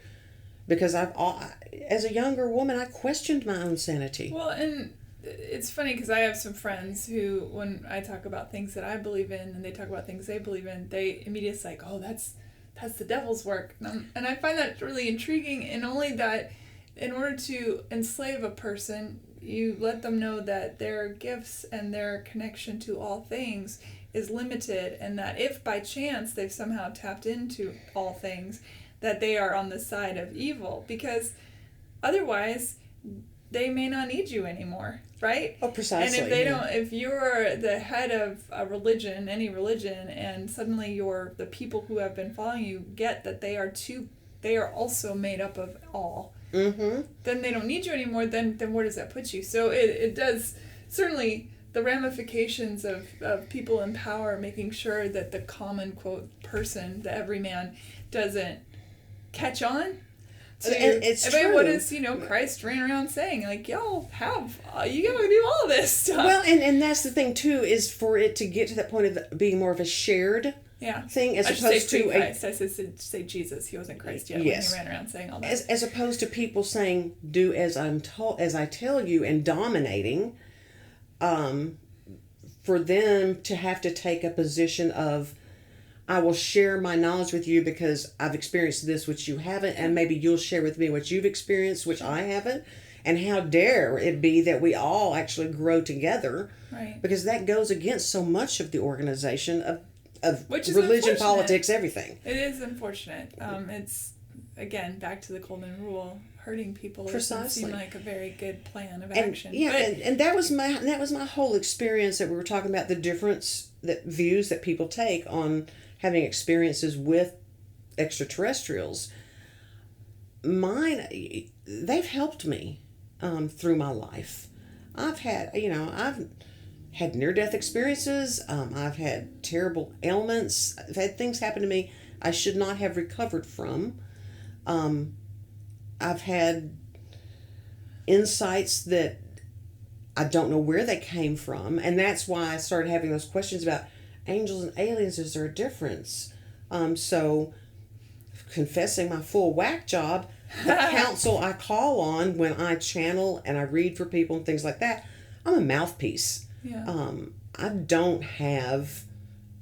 because as a younger woman, I questioned my own sanity. Well, and it's funny because I have some friends who, when I talk about things that I believe in and they talk about things they believe in, they immediately say, oh, that's the devil's work. And I find that really intriguing, and only that in order to enslave a person, you let them know that their gifts and their connection to all things is limited, and that if by chance they've somehow tapped into all things, that they are on the side of evil. Because otherwise, they may not need you anymore, right? Oh, precisely. And if they don't, if you're the head of a religion, any religion, and suddenly the people who have been following you get that they are also made up of all, mm-hmm. then they don't need you anymore, then where does that put you? So it does, certainly the ramifications of people in power making sure that the common, quote, person, the everyman, doesn't catch on. So it's true. What is, Christ ran around saying, like, y'all you gotta do all of this stuff. Well, and that's the thing, too, is for it to get to that point of being more of a shared thing, as opposed to Christ. I said say Jesus. He wasn't Christ yet when he ran around saying all that. As opposed to people saying, do as I tell you, and dominating, for them to have to take a position of, I will share my knowledge with you because I've experienced this which you haven't, and maybe you'll share with me what you've experienced which I haven't. And how dare it be that we all actually grow together, right? Because that goes against so much of the organization of which is religion, politics, everything. It is unfortunate. It's, again, back to the golden rule. Hurting people doesn't seem like a very good plan of action. Yeah, and that was my whole experience, that we were talking about the difference, that views that people take on having experiences with extraterrestrials. Mine, they've helped me through my life. I've had near-death experiences. I've had terrible ailments. I've had things happen to me I should not have recovered from. I've had insights that I don't know where they came from. And that's why I started having those questions about angels and aliens. Is there a difference? So, confessing my full whack job, the counsel I call on when I channel and I read for people and things like that, I'm a mouthpiece. Yeah. I don't have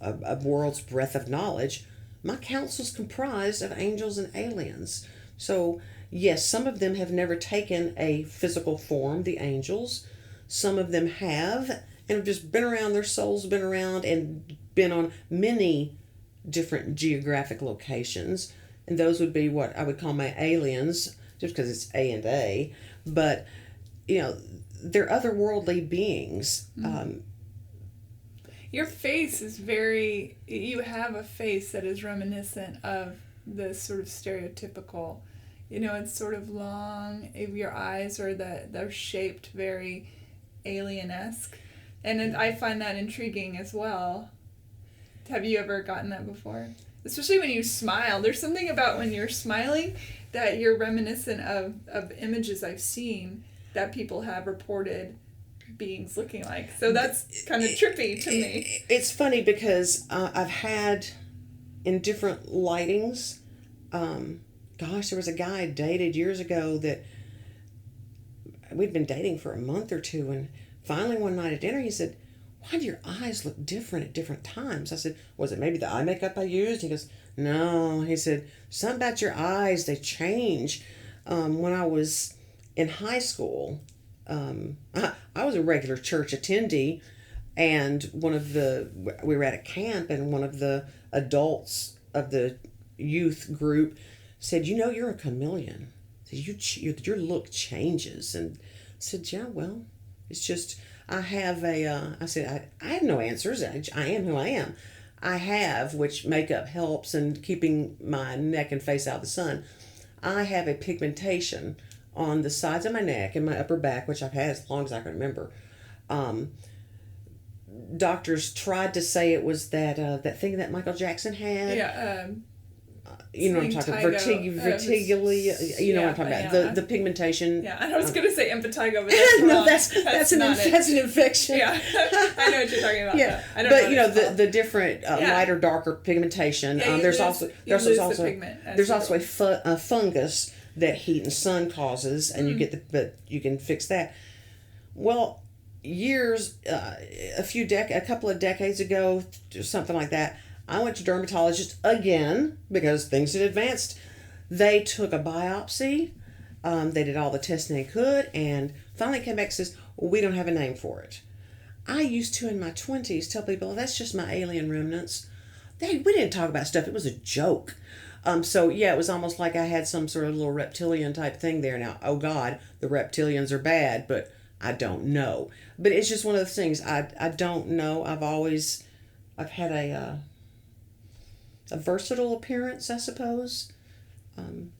a world's breadth of knowledge. My counsel's comprised of angels and aliens. So, yes, some of them have never taken a physical form, the angels. Some of them have, and have just been around, their souls been around and been on many different geographic locations. And those would be what I would call my aliens, just because it's A and A. But, they're otherworldly beings. Mm-hmm. Your face is you have a face that is reminiscent of the sort of stereotypical, it's sort of long. Your eyes they're shaped very alien-esque. And I find that intriguing as well. Have you ever gotten that before? Especially when you smile. There's something about when you're smiling that you're reminiscent of images I've seen that people have reported beings looking like. So that's kind of trippy to me. It's funny because I've had in different lightings, there was a guy I dated years ago that we'd been dating for a month or two, and finally one night at dinner he said, "Why do your eyes look different at different times?" I said, "Was it maybe the eye makeup I used?" He goes, "No." He said, "Something about your eyes, they change." When I was in high school, I was a regular church attendee, and we were at a camp, and one of the adults of the youth group said, "You're a chameleon. Your look changes." And I said, "Yeah, well, it's just, I have I said, I have no answers. I am who I am. I have," which makeup helps and keeping my neck and face out of the sun, I have a pigmentation on the sides of my neck and my upper back, which I've had as long as I can remember. Doctors tried to say it was that thing that Michael Jackson had. Yeah. You know what I'm talking about? Vertiglia. You know what I'm talking about? The pigmentation. Yeah, I was going to say impetigo, but that's no, wrong. that's an infection. Yeah, I know what you're talking about. Yeah, I don't know the different lighter, darker pigmentation. Yeah, there's also a fungus that heat and sun causes, and you can fix that. Well, a couple of decades ago, something like that, I went to dermatologist again because things had advanced. They took a biopsy. They did all the testing they could, and finally came back and says, "Well, we don't have a name for it." I used to, in my 20s, tell people, "That's just my alien remnants." we didn't talk about stuff. It was a joke. So yeah, it was almost like I had some sort of little reptilian type thing there. Now, oh God, the reptilians are bad, but I don't know. But it's just one of those things. I don't know. I've had a versatile appearance, I suppose.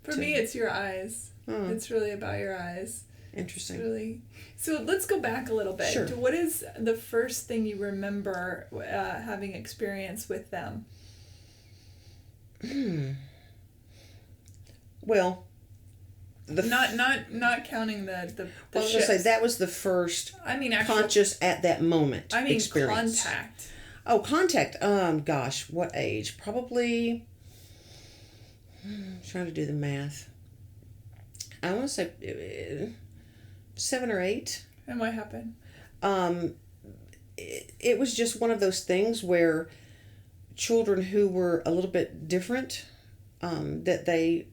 For me, it's your eyes. It's really about your eyes. Interesting. Really. So let's go back a little bit. Sure. What is the first thing you remember having experience with them? Well, not counting the I was going to ships. say that was the first actual, conscious at that moment experience. Contact. Oh, contact. Gosh, what age? Probably. Trying to do the math. I want to say 7 or 8. And what happened? It was just one of those things where children who were a little bit different, that they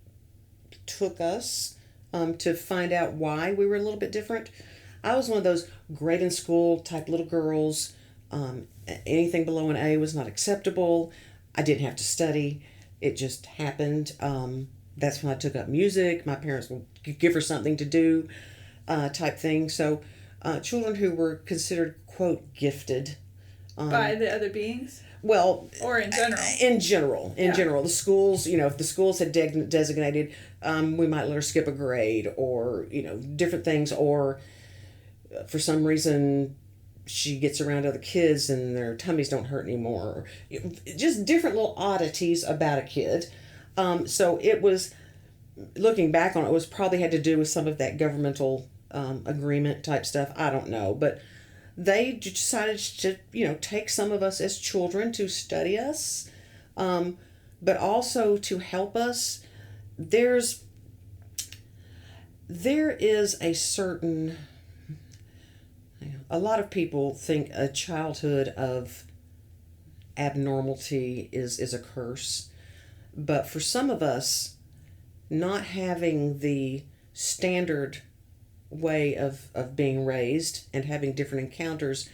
took us to find out why we were a little bit different. I was one of those great in school type little girls. Anything below an A was not acceptable. I didn't have to study. It just happened. That's when I took up music. My parents would give her something to do, type thing. So children who were considered, quote, gifted. By the other beings? Well, or in general. In general, the schools. If the schools had designated, we might let her skip a grade, or different things, or for some reason she gets around other kids and their tummies don't hurt anymore. Just different little oddities about a kid. So it was, looking back on it, was probably had to do with some of that governmental agreement type stuff. I don't know, but they decided to, take some of us as children to study us, but also to help us. There is a certain, a lot of people think a childhood of abnormality is a curse, but for some of us, not having the standard way of being raised and having different encounters,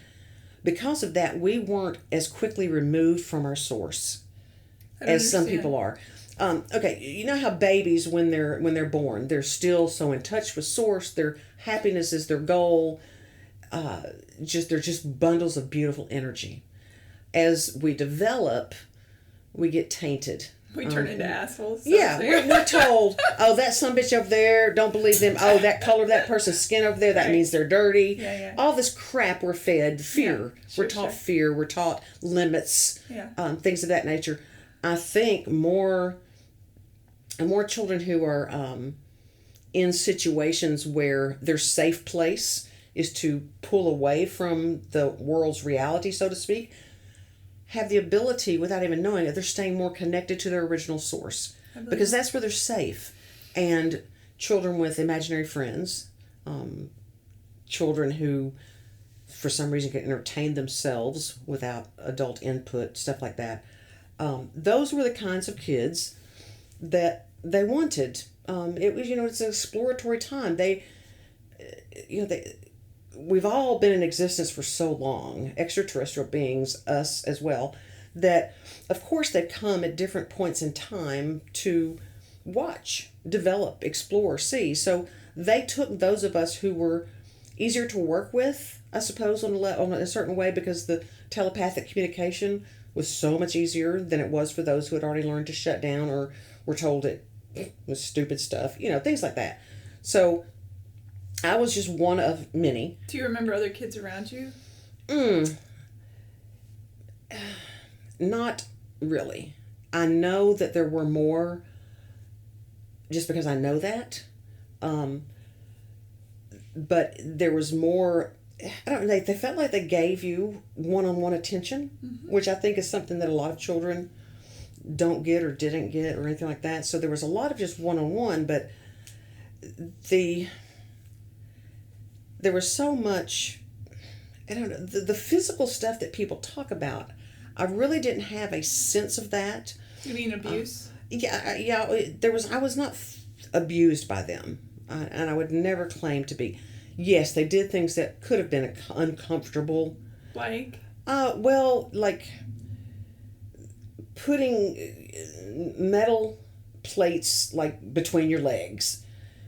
because of that, we weren't as quickly removed from our source as some people are. Okay, you know how babies, when they're born, they're still so in touch with source. Their happiness is their goal. They're just bundles of beautiful energy. As we develop, we get tainted. We turn into assholes. Yeah, we're told, oh, that sumbitch over there, don't believe them. Oh, that color of that person's skin over there, that means they're dirty. Yeah. All this crap we're fed, fear. Yeah, we're taught fear, we're taught limits, things of that nature. I think more children who are in situations where their safe place is to pull away from the world's reality, so to speak, have the ability, without even knowing it, they're staying more connected to their original source, because that's where they're safe. And children with imaginary friends, children who for some reason can entertain themselves without adult input, stuff like that, those were the kinds of kids that they wanted. It was, it's an exploratory time. We've all been in existence for so long, extraterrestrial beings, us as well, that of course they've come at different points in time to watch, develop, explore, see. So they took those of us who were easier to work with, I suppose, on a certain way, because the telepathic communication was so much easier than it was for those who had already learned to shut down or were told it was stupid stuff, things like that. So I was just one of many. Do you remember other kids around you? Not really. I know that there were more just because I know that. But there was more, I don't know, they felt like they gave you one-on-one attention, which I think is something that a lot of children don't get or didn't get or anything like that. So there was a lot of just one-on-one, but there was so much, I don't know, the physical stuff that people talk about, I really didn't have a sense of that. You mean abuse? Yeah. I was not abused by them, and I would never claim to be. Yes, they did things that could have been uncomfortable. Like? Well, like putting metal plates like between your legs.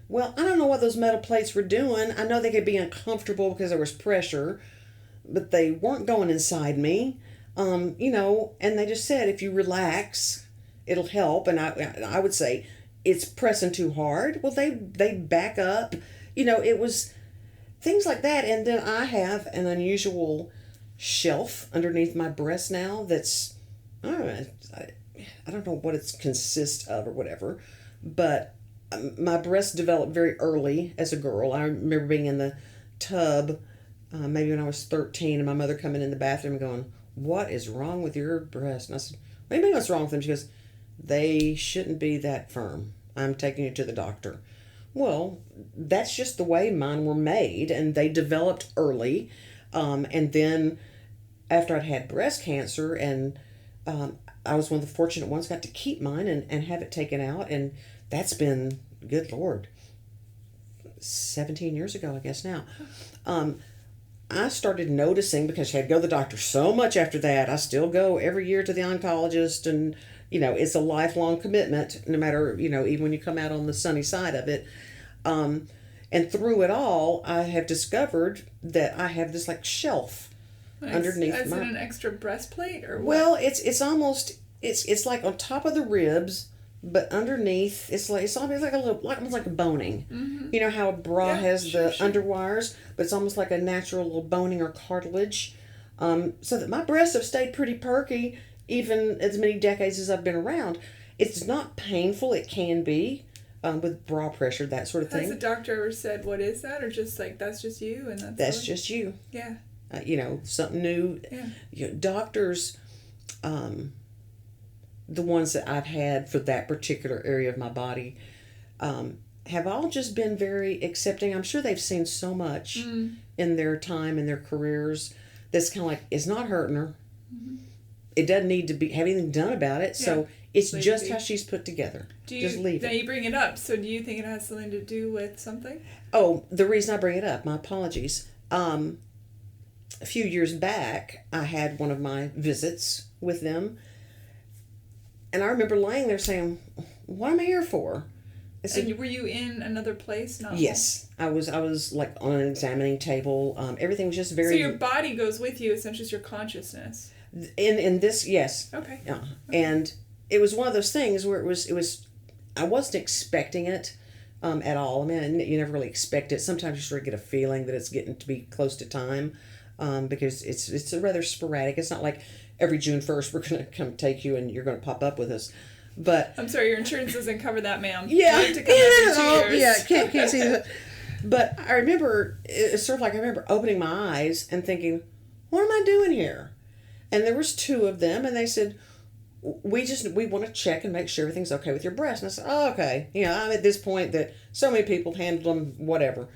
Well, I don't know what those metal plates were doing. I know they could be uncomfortable because there was pressure, but they weren't going inside me. And they just said, if you relax, it'll help. And I would say, it's pressing too hard. Well, they back up. It was things like that. And then I have an unusual shelf underneath my breast now that's, I don't know what it consists of or whatever, but my breast developed very early as a girl. I remember being in the tub maybe when I was 13, and my mother coming in the bathroom and going, "What is wrong with your breast?" And I said, "What do you mean what's wrong with them?" She goes, "They shouldn't be that firm. I'm taking you to the doctor." Well, that's just the way mine were made, and they developed early. And then after I'd had breast cancer, and I was one of the fortunate ones, got to keep mine and have it taken out, and that's been, good Lord, 17 years ago, I guess now. I started noticing, because I had to go to the doctor so much after that. I still go every year to the oncologist, and it's a lifelong commitment, no matter, even when you come out on the sunny side of it. And through it all, I have discovered that I have this like shelf underneath Is it an extra breastplate or what? Well, it's almost, it's like on top of the ribs, but underneath it's almost like a little, almost like a boning. Mm-hmm. You know how a bra has the underwires, but it's almost like a natural little boning or cartilage. So that my breasts have stayed pretty perky even as many decades as I've been around. It's not painful. It can be with bra pressure, that sort of thing. Has the doctor ever said, what is that? Or just like, that's just you? And that's just you. Yeah. Something new. Yeah. Doctors, the ones that I've had for that particular area of my body, have all just been very accepting. I'm sure they've seen so much in their time, in their careers, that's kind of like, it's not hurting her. Mm-hmm. It doesn't need to have anything done about it. Yeah. So it's just how she's put together. Just leave it. Now you bring it up. So do you think it has something to do with something? Oh, the reason I bring it up, my apologies. A few years back, I had one of my visits with them. And I remember laying there saying, "What am I here for?" And were you in another place? Yes. I was like on an examining table. Everything was just very... So your body goes with you. It's not just your consciousness. In this, yes. Okay. And it was one of those things where it was I wasn't expecting it at all. I mean, you never really expect it. Sometimes you sort of get a feeling that it's getting to be close to time, because it's rather sporadic. It's not like every June 1st we're going to come take you and you're going to pop up with us. But I'm sorry, your insurance doesn't cover that, ma'am. Yeah. You have to come every 2 years. Yeah, can't see that. But I remember, it's sort of like I remember opening my eyes and thinking, what am I doing here? And there was two of them, and they said, we want to check and make sure everything's okay with your breast. And I said, oh, okay. I'm at this point that so many people handle them, whatever.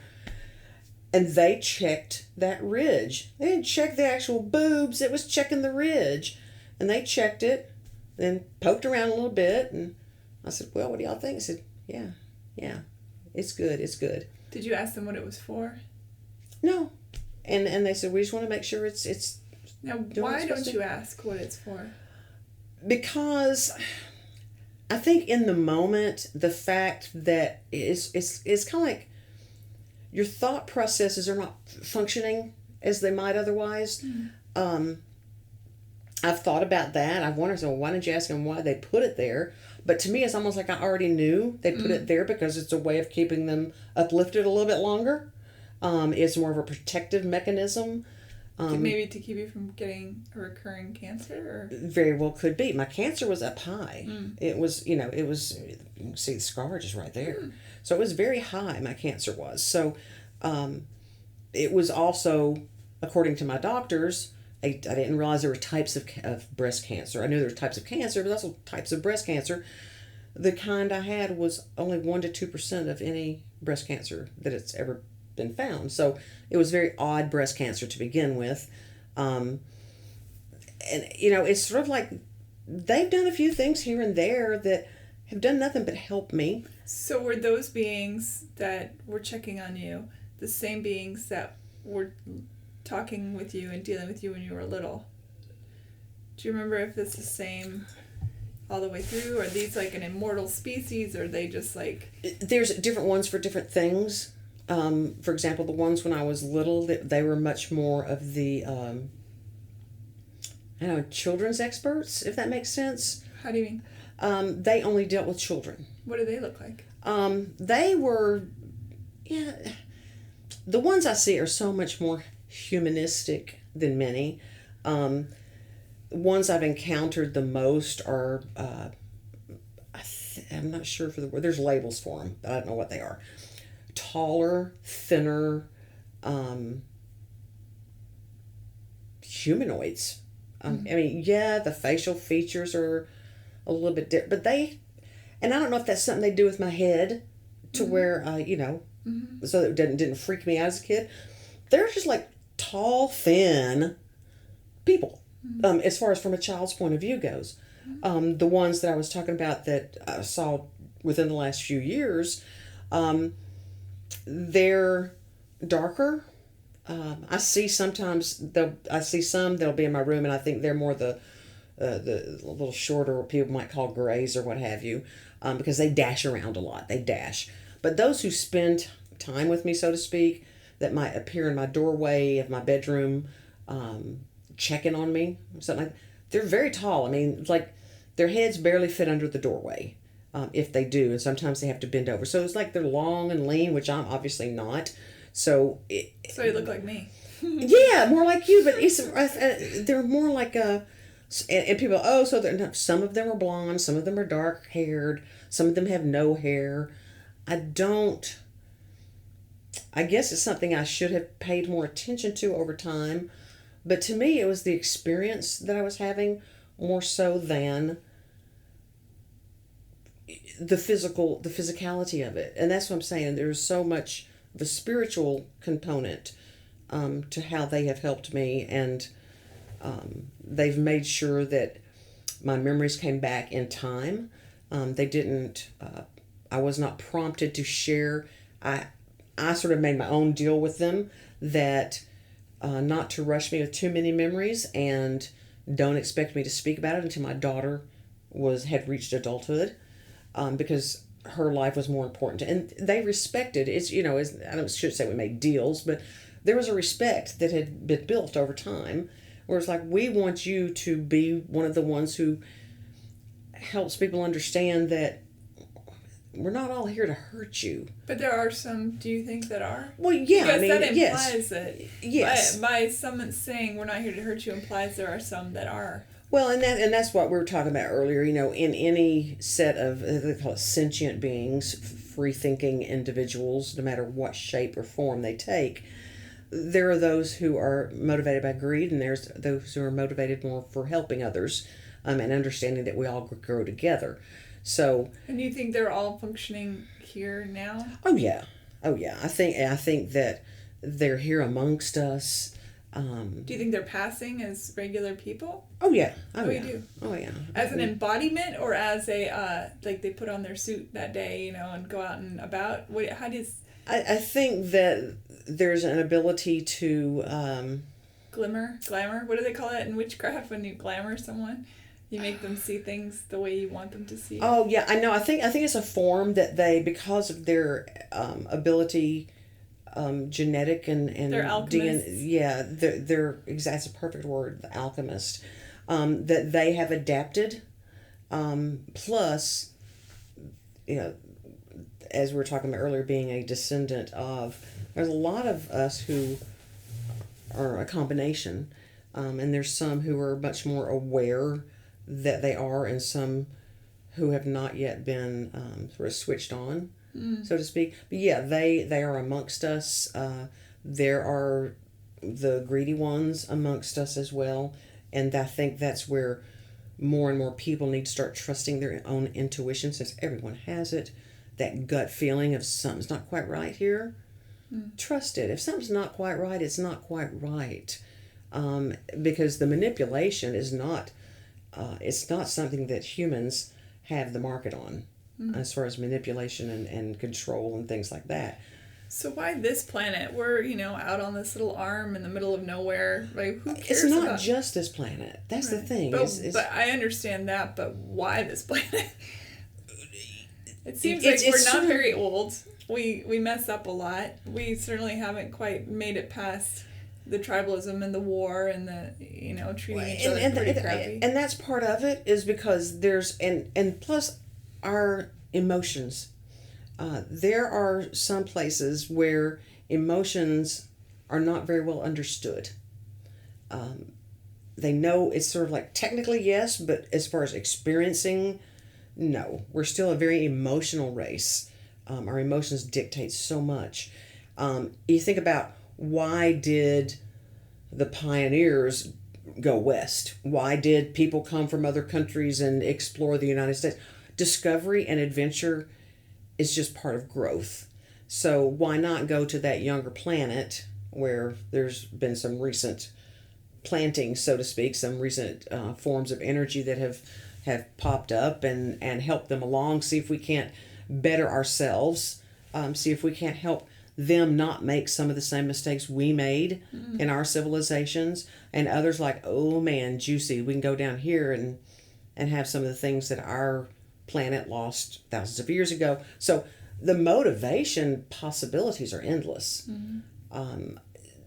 And they checked that ridge. They didn't check the actual boobs. It was checking the ridge. And they checked it, then poked around a little bit. And I said, well, what do y'all think? I said, yeah, it's good. Did you ask them what it was for? No. And they said, we just want to make sure it's Now, why don't you ask what it's for? Because I think in the moment, the fact that it's kind of like your thought processes are not functioning as they might otherwise. Mm-hmm. I've thought about that. I've wondered, so why didn't you ask them why they put it there? But to me, it's almost like I already knew they put it there because it's a way of keeping them uplifted a little bit longer. It's more of a protective mechanism. Maybe to keep you from getting a recurring cancer? Or? Very well could be. My cancer was up high. It was, you can see the scar just right there. So it was very high, my cancer was. So it was also, according to my doctors, I didn't realize there were types of breast cancer. I knew there were types of cancer, but also types of breast cancer. The kind I had was only 1% to 2% of any breast cancer that it's ever been found. So it was very odd breast cancer to begin with. And, it's sort of like they've done a few things here and there that have done nothing but help me. So were those beings that were checking on you the same beings that were talking with you and dealing with you when you were little? Do you remember if it's the same all the way through? Are these like an immortal species, or are they just like... There's different ones for different things. For example, the ones when I was little, they were much more of the, I don't know, children's experts, if that makes sense. How do you mean? They only dealt with children. What do they look like? They were, yeah, the ones I see are so much more humanistic than many. Ones I've encountered the most are, I'm not sure for the word, there's labels for them, but I don't know what they are. Taller, thinner, humanoids. I mean, yeah, the facial features are a little bit different, but and I don't know if that's something they do with my head to where, so that it didn't freak me out as a kid. They're just like tall, thin people, as far as from a child's point of view goes. The ones that I was talking about that I saw within the last few years, they're darker. I see sometimes I see some that'll be in my room, and I think they're more the little shorter, what people might call grays or what have you, because they dash around a lot. They dash. But those who spend time with me, so to speak, that might appear in my doorway of my bedroom, checking on me, something like that, they're very tall. I mean, like their heads barely fit under the doorway, if they do, and sometimes they have to bend over. So it's like they're long and lean, which I'm obviously not. So you look like me. Yeah, more like you, but they're more like and people, some of them are blonde, some of them are dark haired, some of them have no hair. I guess it's something I should have paid more attention to over time, but to me it was the experience that I was having more so than the physicality of it. And that's what I'm saying. There's so much of a spiritual component to how they have helped me, and they've made sure that my memories came back in time. They didn't, I was not prompted to share. I sort of made my own deal with them that not to rush me with too many memories, and don't expect me to speak about it until my daughter had reached adulthood, because her life was more important. And they respected it. I should say we made deals, but there was a respect that had been built over time, where it's like, we want you to be one of the ones who helps people understand that we're not all here to hurt you. But there are some, do you think, that are? Well, yeah, because I mean, that implies yes. that. Yes. By someone saying we're not here to hurt you implies there are some that are. Well, and that's what we were talking about earlier. In any set of, they call it sentient beings, free-thinking individuals, no matter what shape or form they take, there are those who are motivated by greed, and there's those who are motivated more for helping others, and understanding that we all grow together. So. And you think they're all functioning here now? Oh yeah. I think that they're here amongst us. Do you think they're passing as regular people? Oh yeah. Oh, you do? Oh yeah. As an embodiment, or as a like they put on their suit that day, and go out and about? How do you? I think that there's an ability to glamour. What do they call it in witchcraft when you glamour someone? You make them see things the way you want them to see. Oh yeah, I know. I think it's a form that they, because of their ability, genetic and they're alchemists. they're that's a perfect word, the alchemist. That they have adapted. Plus, as we were talking about earlier, being a descendant of, there's a lot of us who are a combination, and there's some who are much more aware that they are, and some who have not yet been sort of switched on, so to speak. But yeah, they are amongst us. There are the greedy ones amongst us as well, and I think that's where more and more people need to start trusting their own intuition, since everyone has it. That gut feeling of something's not quite right here. Trust it. If something's not quite right, it's not quite right, because the manipulation is not. It's not something that humans have the market on, as far as manipulation and control and things like that. So why this planet? We're, out on this little arm in the middle of nowhere. Like, who cares? It's not just this planet. That's right. The thing. But I understand that, but why this planet? It seems like we're not very old. We mess up a lot. We certainly haven't quite made it past the tribalism and the war and the, treating each other pretty crappy. And that's part of it, is because there's, and plus our emotions. There are some places where emotions are not very well understood. They know it's sort of like technically yes, but as far as experiencing, no. We're still a very emotional race. Our emotions dictate so much. You think about, why did the pioneers go west? Why did people come from other countries and explore the United States? Discovery and adventure is just part of growth. So why not go to that younger planet where there's been some recent plantings, so to speak, some recent forms of energy that have popped up, and help them along, see if we can't better ourselves, see if we can't help them not make some of the same mistakes we made in our civilizations, and others like, oh man, juicy, we can go down here and have some of the things that our planet lost thousands of years ago. So the motivation possibilities are endless.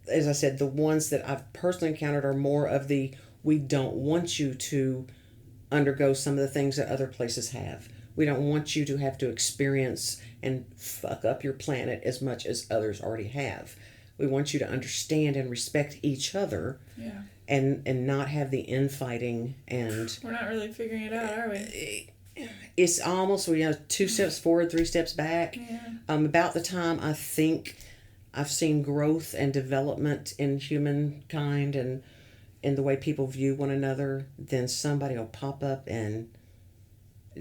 As I said, the ones that I've personally encountered are more of the, we don't want you to undergo some of the things that other places have. We don't want you to have to experience and fuck up your planet as much as others already have. We want you to understand and respect each other, and not have the infighting. And we're not really figuring it out, are we? It's almost, 2 steps forward, 3 steps back. About the time I think I've seen growth and development in humankind and in the way people view one another, then somebody will pop up and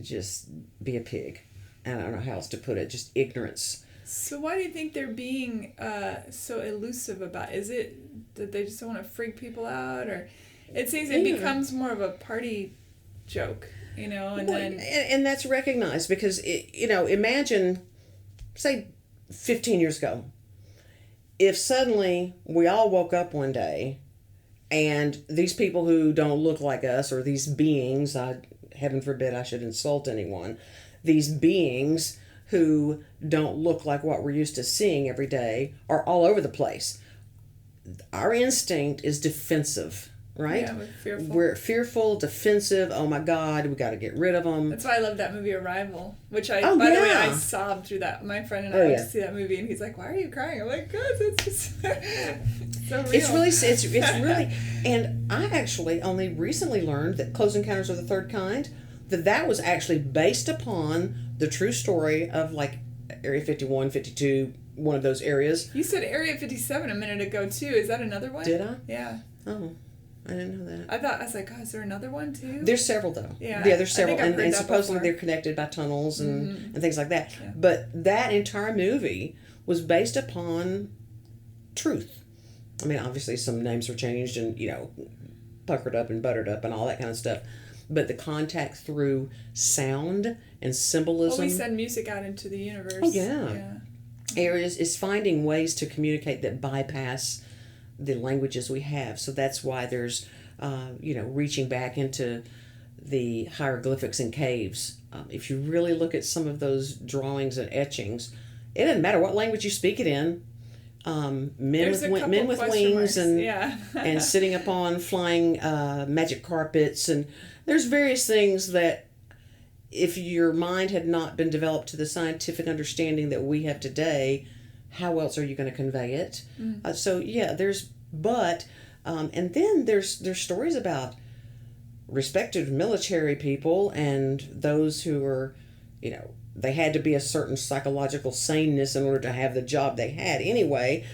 just be a pig. I don't know how else to put it, just ignorance. So why do you think they're being so elusive about it? Is it that they just don't want to freak people out? Or it seems it becomes more of a party joke, and that's recognized because, imagine, say, 15 years ago, if suddenly we all woke up one day and these people who don't look like us, or these beings, heaven forbid I should insult anyone, these beings who don't look like what we're used to seeing every day are all over the place. Our instinct is defensive, right? Yeah, we're fearful, defensive. Oh my God, we got to get rid of them. That's why I love that movie Arrival, which by the way, I sobbed through that. My friend and I went to see that movie, and he's like, "Why are you crying?" I'm like, "Cause it's just so real." It's really, and I actually only recently learned that Close Encounters of the Third Kind, that was actually based upon the true story of like Area 51, 52, one of those areas. You said Area 57 a minute ago too. Is that another one? Did I? Yeah. Oh, I didn't know that. I was like, oh, is there another one too? There's several though. Yeah, there's several, and before. supposedly they're connected by tunnels and things like that. Yeah. But that entire movie was based upon truth. I mean, obviously some names were changed and puckered up and buttered up and all that kind of stuff. But the contact through sound and symbolism. Well, we send music out into the universe. Oh, yeah. Areas is finding ways to communicate that bypass the languages we have. So that's why there's, reaching back into the hieroglyphics in caves. If you really look at some of those drawings and etchings, it doesn't matter what language you speak it in. Men with wings and sitting upon flying magic carpets, and there's various things that if your mind had not been developed to the scientific understanding that we have today, how else are you going to convey it? And then there's stories about respected military people and those who are, they had to be a certain psychological saneness in order to have the job they had anyway.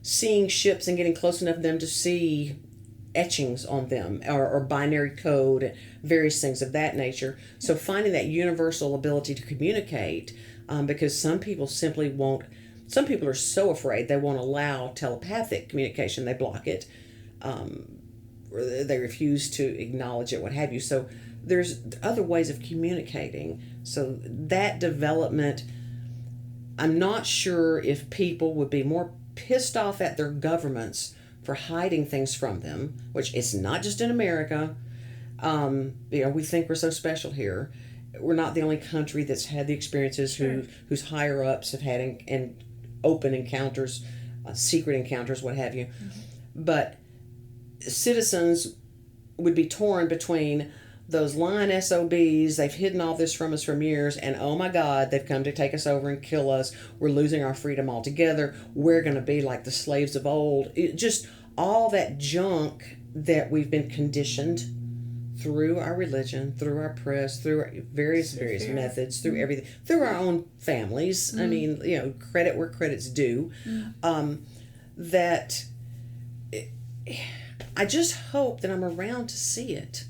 Seeing ships and getting close enough to them to see etchings on them or binary code, various things of that nature. So finding that universal ability to communicate, because some people simply won't. Some people are so afraid they won't allow telepathic communication. They block it. Or they refuse to acknowledge it, what have you. So there's other ways of communicating. So that development I'm not sure if people would be more pissed off at their governments for hiding things from them, which it's not just in America. We think we're so special here. We're not the only country that's had the experiences whose higher ups have had and open encounters, secret encounters, what have you. Mm-hmm. But citizens would be torn between those lying SOBs, they've hidden all this from us for years, and oh my God, they've come to take us over and kill us. We're losing our freedom altogether. We're going to be like the slaves of old. Just all that junk that we've been conditioned through our religion, through our press, through our various methods, through everything, through our own families. I mean, credit where credit's due. That I just hope that I'm around to see it.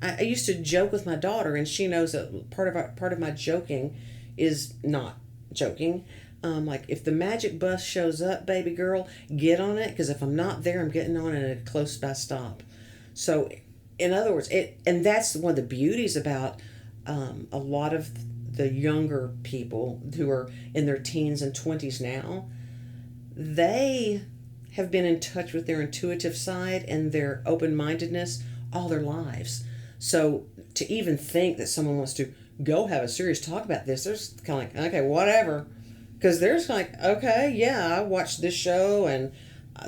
I used to joke with my daughter, and she knows that part of my joking is not joking. Like, if the magic bus shows up, baby girl, get on it, because if I'm not there, I'm getting on at a close by stop. So, in other words, and that's one of the beauties about a lot of the younger people who are in their teens and 20s now. They have been in touch with their intuitive side and their open-mindedness all their lives. So to even think that someone wants to go have a serious talk about this, there's kind of like, okay, whatever. Because there's like, okay, yeah, I watched this show and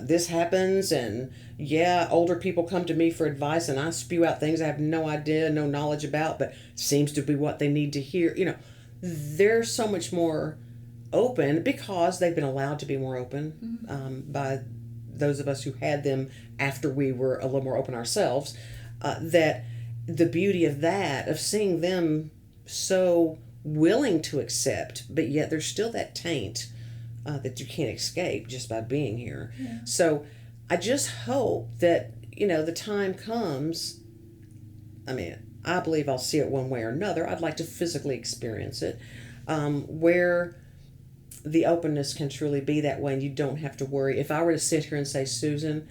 this happens, and yeah, older people come to me for advice and I spew out things I have no idea, no knowledge about, but seems to be what they need to hear. They're so much more open because they've been allowed to be more open by those of us who had them after we were a little more open ourselves. That the beauty of that, of seeing them so willing to accept, but yet there's still that taint that you can't escape just by being here. Yeah. So I just hope that, the time comes. I mean, I believe I'll see it one way or another. I'd like to physically experience it, where the openness can truly be that way, and you don't have to worry. If I were to sit here and say, Susan,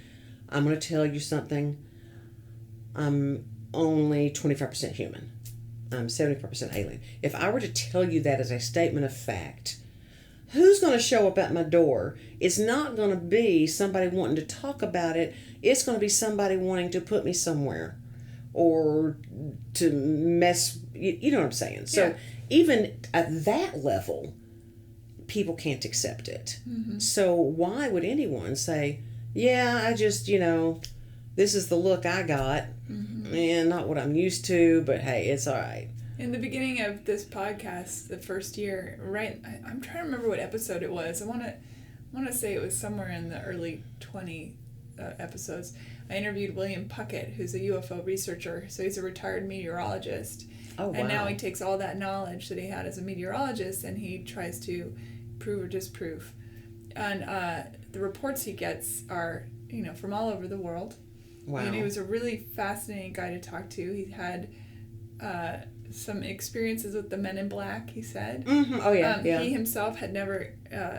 I'm going to tell you something, I'm only 25% human. I'm 75% alien. If I were to tell you that as a statement of fact, who's going to show up at my door? It's not going to be somebody wanting to talk about it. It's going to be somebody wanting to put me somewhere or to mess. You know what I'm saying? So even at that level, people can't accept it. Mm-hmm. So why would anyone say, yeah, I just, this is the look I got, and not what I'm used to, but hey, it's all right. In the beginning of this podcast, the first year, right? I'm trying to remember what episode it was. I want to say it was somewhere in the early 20 episodes. I interviewed William Puckett, who's a UFO researcher. So he's a retired meteorologist. Oh, wow. And now he takes all that knowledge that he had as a meteorologist and he tries to prove or disprove. And the reports he gets are, from all over the world. Wow. And he was a really fascinating guy to talk to. He had some experiences with the Men in Black, he said. Mm-hmm. Oh, yeah, yeah. He himself had never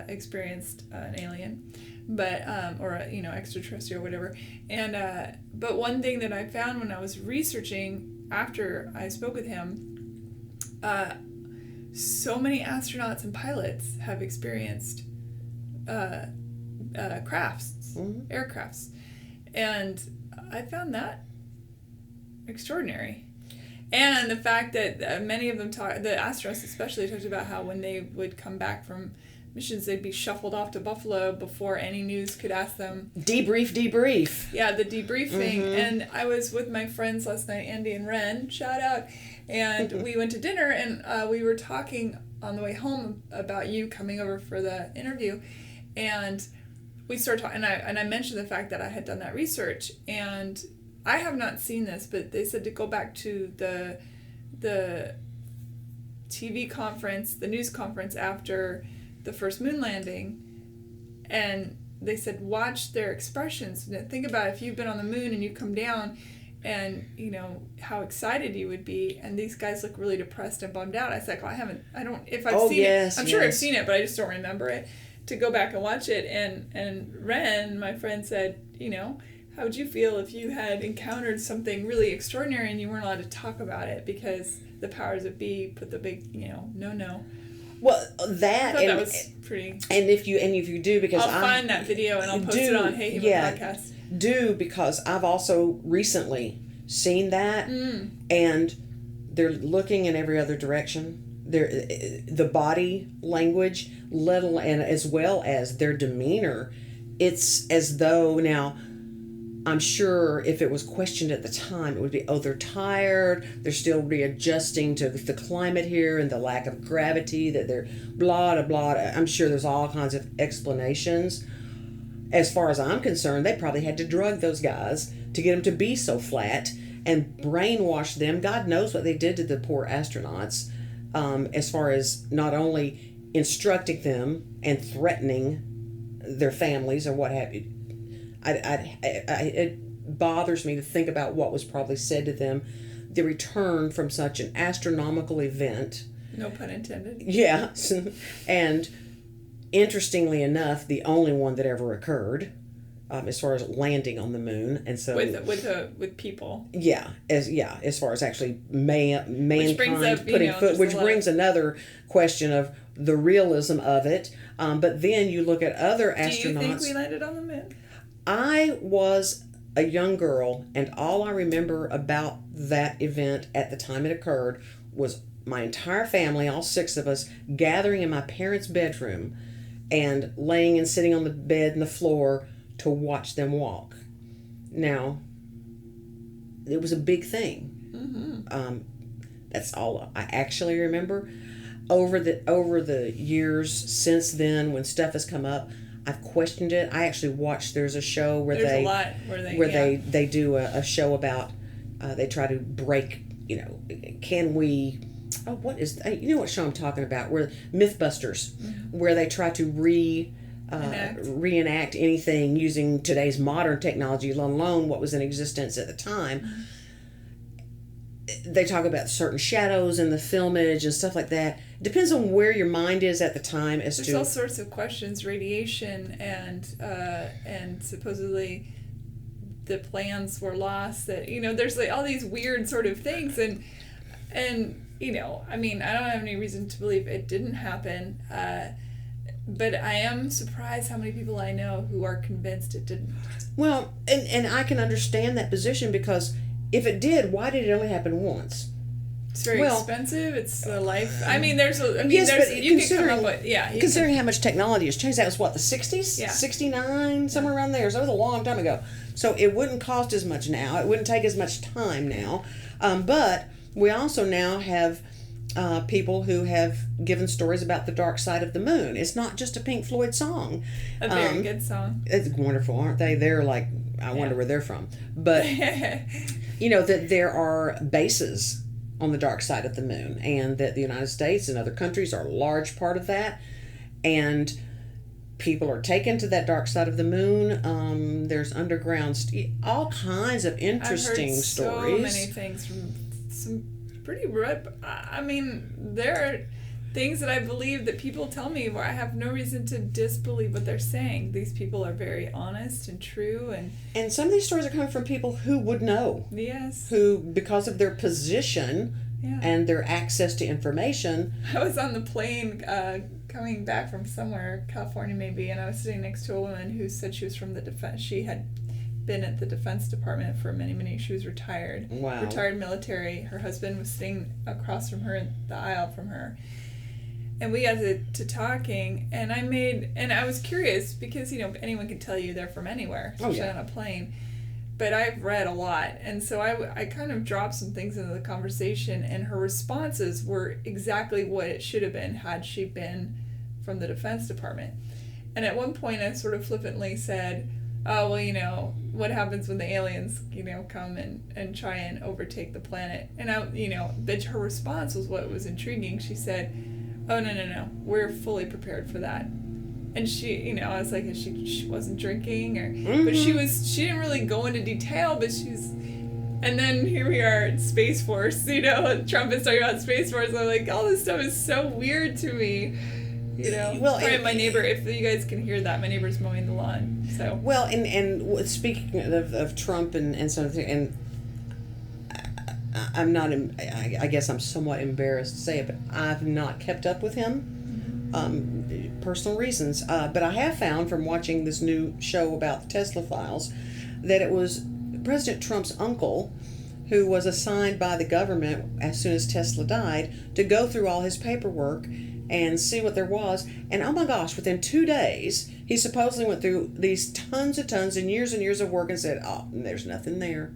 experienced an alien, but or extraterrestrial or whatever. And but one thing that I found when I was researching after I spoke with him, so many astronauts and pilots have experienced aircrafts, and I found that extraordinary. And the fact that many of them the astronauts especially, talked about how when they would come back from missions, they'd be shuffled off to Buffalo before any news could ask them. Debrief. Yeah, the debriefing. Mm-hmm. And I was with my friends last night, Andy and Ren, shout out, and we went to dinner, and we were talking on the way home about you coming over for the interview, and we started talking, and I mentioned the fact that I had done that research, and I have not seen this, but they said to go back to the TV conference, the news conference after the first moon landing, and they said watch their expressions. Think about if you've been on the moon and you come down, and how excited you would be, and these guys look really depressed and bummed out. I said, if I've seen it, I'm sure I've seen it, but I just don't remember it. To go back and watch it, and Ren, my friend, said, how would you feel if you had encountered something really extraordinary and you weren't allowed to talk about it because the powers that be put the big, no. Well, I that thought and that was pretty. and if you do, because I'll find that video and I'll post it on Hey Human Podcast. Because I've also recently seen that, and they're looking in every other direction. The body language, and as well as their demeanor, it's as though now. I'm sure if it was questioned at the time, it would be, they're tired, they're still readjusting to the climate here and the lack of gravity, that they're blah, blah, blah. I'm sure there's all kinds of explanations. As far as I'm concerned, they probably had to drug those guys to get them to be so flat and brainwash them. God knows what they did to the poor astronauts, as far as not only instructing them and threatening their families or what have you. It bothers me to think about what was probably said to them. The return from such an astronomical event. No pun intended. Yeah. And interestingly enough, the only one that ever occurred, as far as landing on the moon. And so with people. Yeah. As far as actually mankind putting foot, which brings another question of the realism of it. But then you look at other astronauts. Do you think we landed on the moon? I was a young girl, and all I remember about that event at the time it occurred was my entire family, all 6 of us, gathering in my parents' bedroom and laying and sitting on the bed and the floor to watch them walk. Now, it was a big thing. Mm-hmm. That's all I actually remember. Over the years since then, when stuff has come up, I've questioned it. I actually watched. There's a show where they do a show about. They try to break. Can we? Oh, what is? What show I'm talking about? Where MythBusters, where they try to reenact anything using today's modern technology, let alone what was in existence at the time. They talk about certain shadows in the filmage and stuff like that. Depends on where your mind is at the time There's all sorts of questions, radiation and supposedly the plans were lost. That there's like all these weird sort of things and I mean I don't have any reason to believe it didn't happen. But I am surprised how many people I know who are convinced it didn't. Well, and I can understand that position because. If it did, why did it only happen once? It's very expensive. It's the life. I mean, considering how much technology has changed, that was what, the 60s? Yeah. 69, somewhere around there. So that was a long time ago. So it wouldn't cost as much now. It wouldn't take as much time now. But we also now have people who have given stories about the dark side of the moon. It's not just a Pink Floyd song. A very good song. It's wonderful, aren't they? They're like, I wonder where they're from. But... that there are bases on the dark side of the moon and that the United States and other countries are a large part of that. And people are taken to that dark side of the moon. There's underground, all kinds of interesting stories. So many things from some pretty there are things that I believe that people tell me where I have no reason to disbelieve what they're saying. These people are very honest and true. And some of these stories are coming from people who would know. Yes. Who, because of their position and their access to information. I was on the plane coming back from somewhere, California maybe, and I was sitting next to a woman who said she was from the defense. She had been at the Defense Department for many, many. She was retired. Wow. Retired military. Her husband was sitting across from her in the aisle from her. And we got to talking, and I was curious because, anyone can tell you they're from anywhere, especially on a plane. But I've read a lot, and so I kind of dropped some things into the conversation, and her responses were exactly what it should have been had she been from the Defense Department. And at one point I sort of flippantly said, oh, well, what happens when the aliens, come and try and overtake the planet? And but her response was what was intriguing. She said, oh, no, we're fully prepared for that. And she, I was like, she wasn't drinking, but she didn't really go into detail, but and then here we are at Space Force, Trump is talking about Space Force, I'm like, all this stuff is so weird to me, Well, my neighbor, if you guys can hear that, my neighbor's mowing the lawn, so. Well, and speaking of Trump and something, and I'm not, I guess I'm somewhat embarrassed to say it, but I've not kept up with him. personal reasons. But I have found from watching this new show about the Tesla files that it was President Trump's uncle who was assigned by the government as soon as Tesla died to go through all his paperwork and see what there was. And oh my gosh, within 2 days, he supposedly went through these tons and years of work and said, oh, there's nothing there.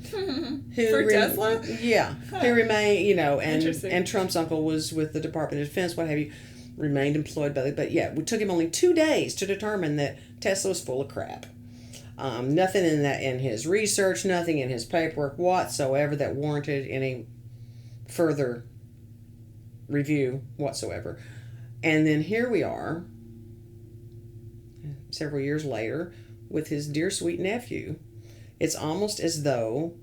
For Tesla? Yeah. Huh. Who remained, Interesting. and Trump's uncle was with the Department of Defense, what have you, remained employed by but yeah, it took him only 2 days to determine that Tesla was full of crap. Nothing in his research, nothing in his paperwork whatsoever that warranted any further review whatsoever. And then here we are, several years later, with his dear sweet nephew. It's almost as though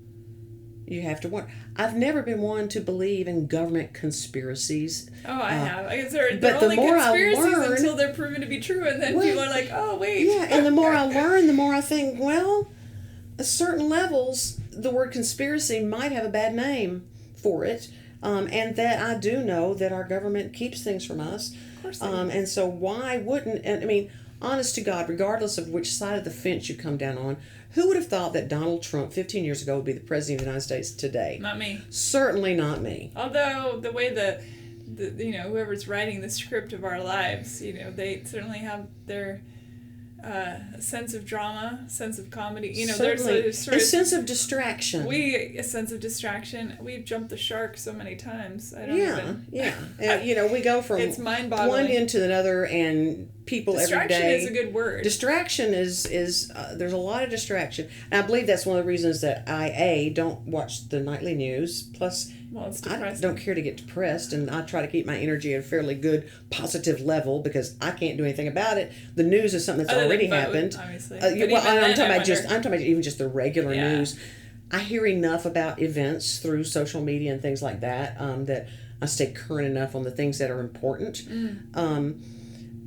you have to wonder. I've never been one to believe in government conspiracies. Oh, I have. I guess they're but the only more I conspiracies learn, until they're proven to be true, and then well, people are like, oh, wait. Yeah, and the more I learn, the more I think, well, at certain levels, the word conspiracy might have a bad name for it. And that I do know that our government keeps things from us. Of course they do. And so why wouldn't, and I mean, honest to God, regardless of which side of the fence you come down on, who would have thought that Donald Trump 15 years ago would be the president of the United States today? Not me. Certainly not me. Although the way the whoever's writing the script of our lives, they certainly have their sense of drama, sense of comedy. Certainly. There's a sort of sense of distraction. a sense of distraction. We've jumped the shark so many times. I don't even. Yeah. And, we go from It's mind-boggling. one end to another, and people every day. Distraction is a good word. Distraction is there's a lot of distraction, and I believe that's one of the reasons that I don't watch the nightly news. Plus, well, it's I depressing. don't care to get depressed, and I try to keep my energy at a fairly good positive level because I can't do anything about it. The news is something that's Other already than vote, happened. obviously. I'm talking about even just the regular Yeah. news. I hear enough about events through social media and things like that that I stay current enough on the things that are important.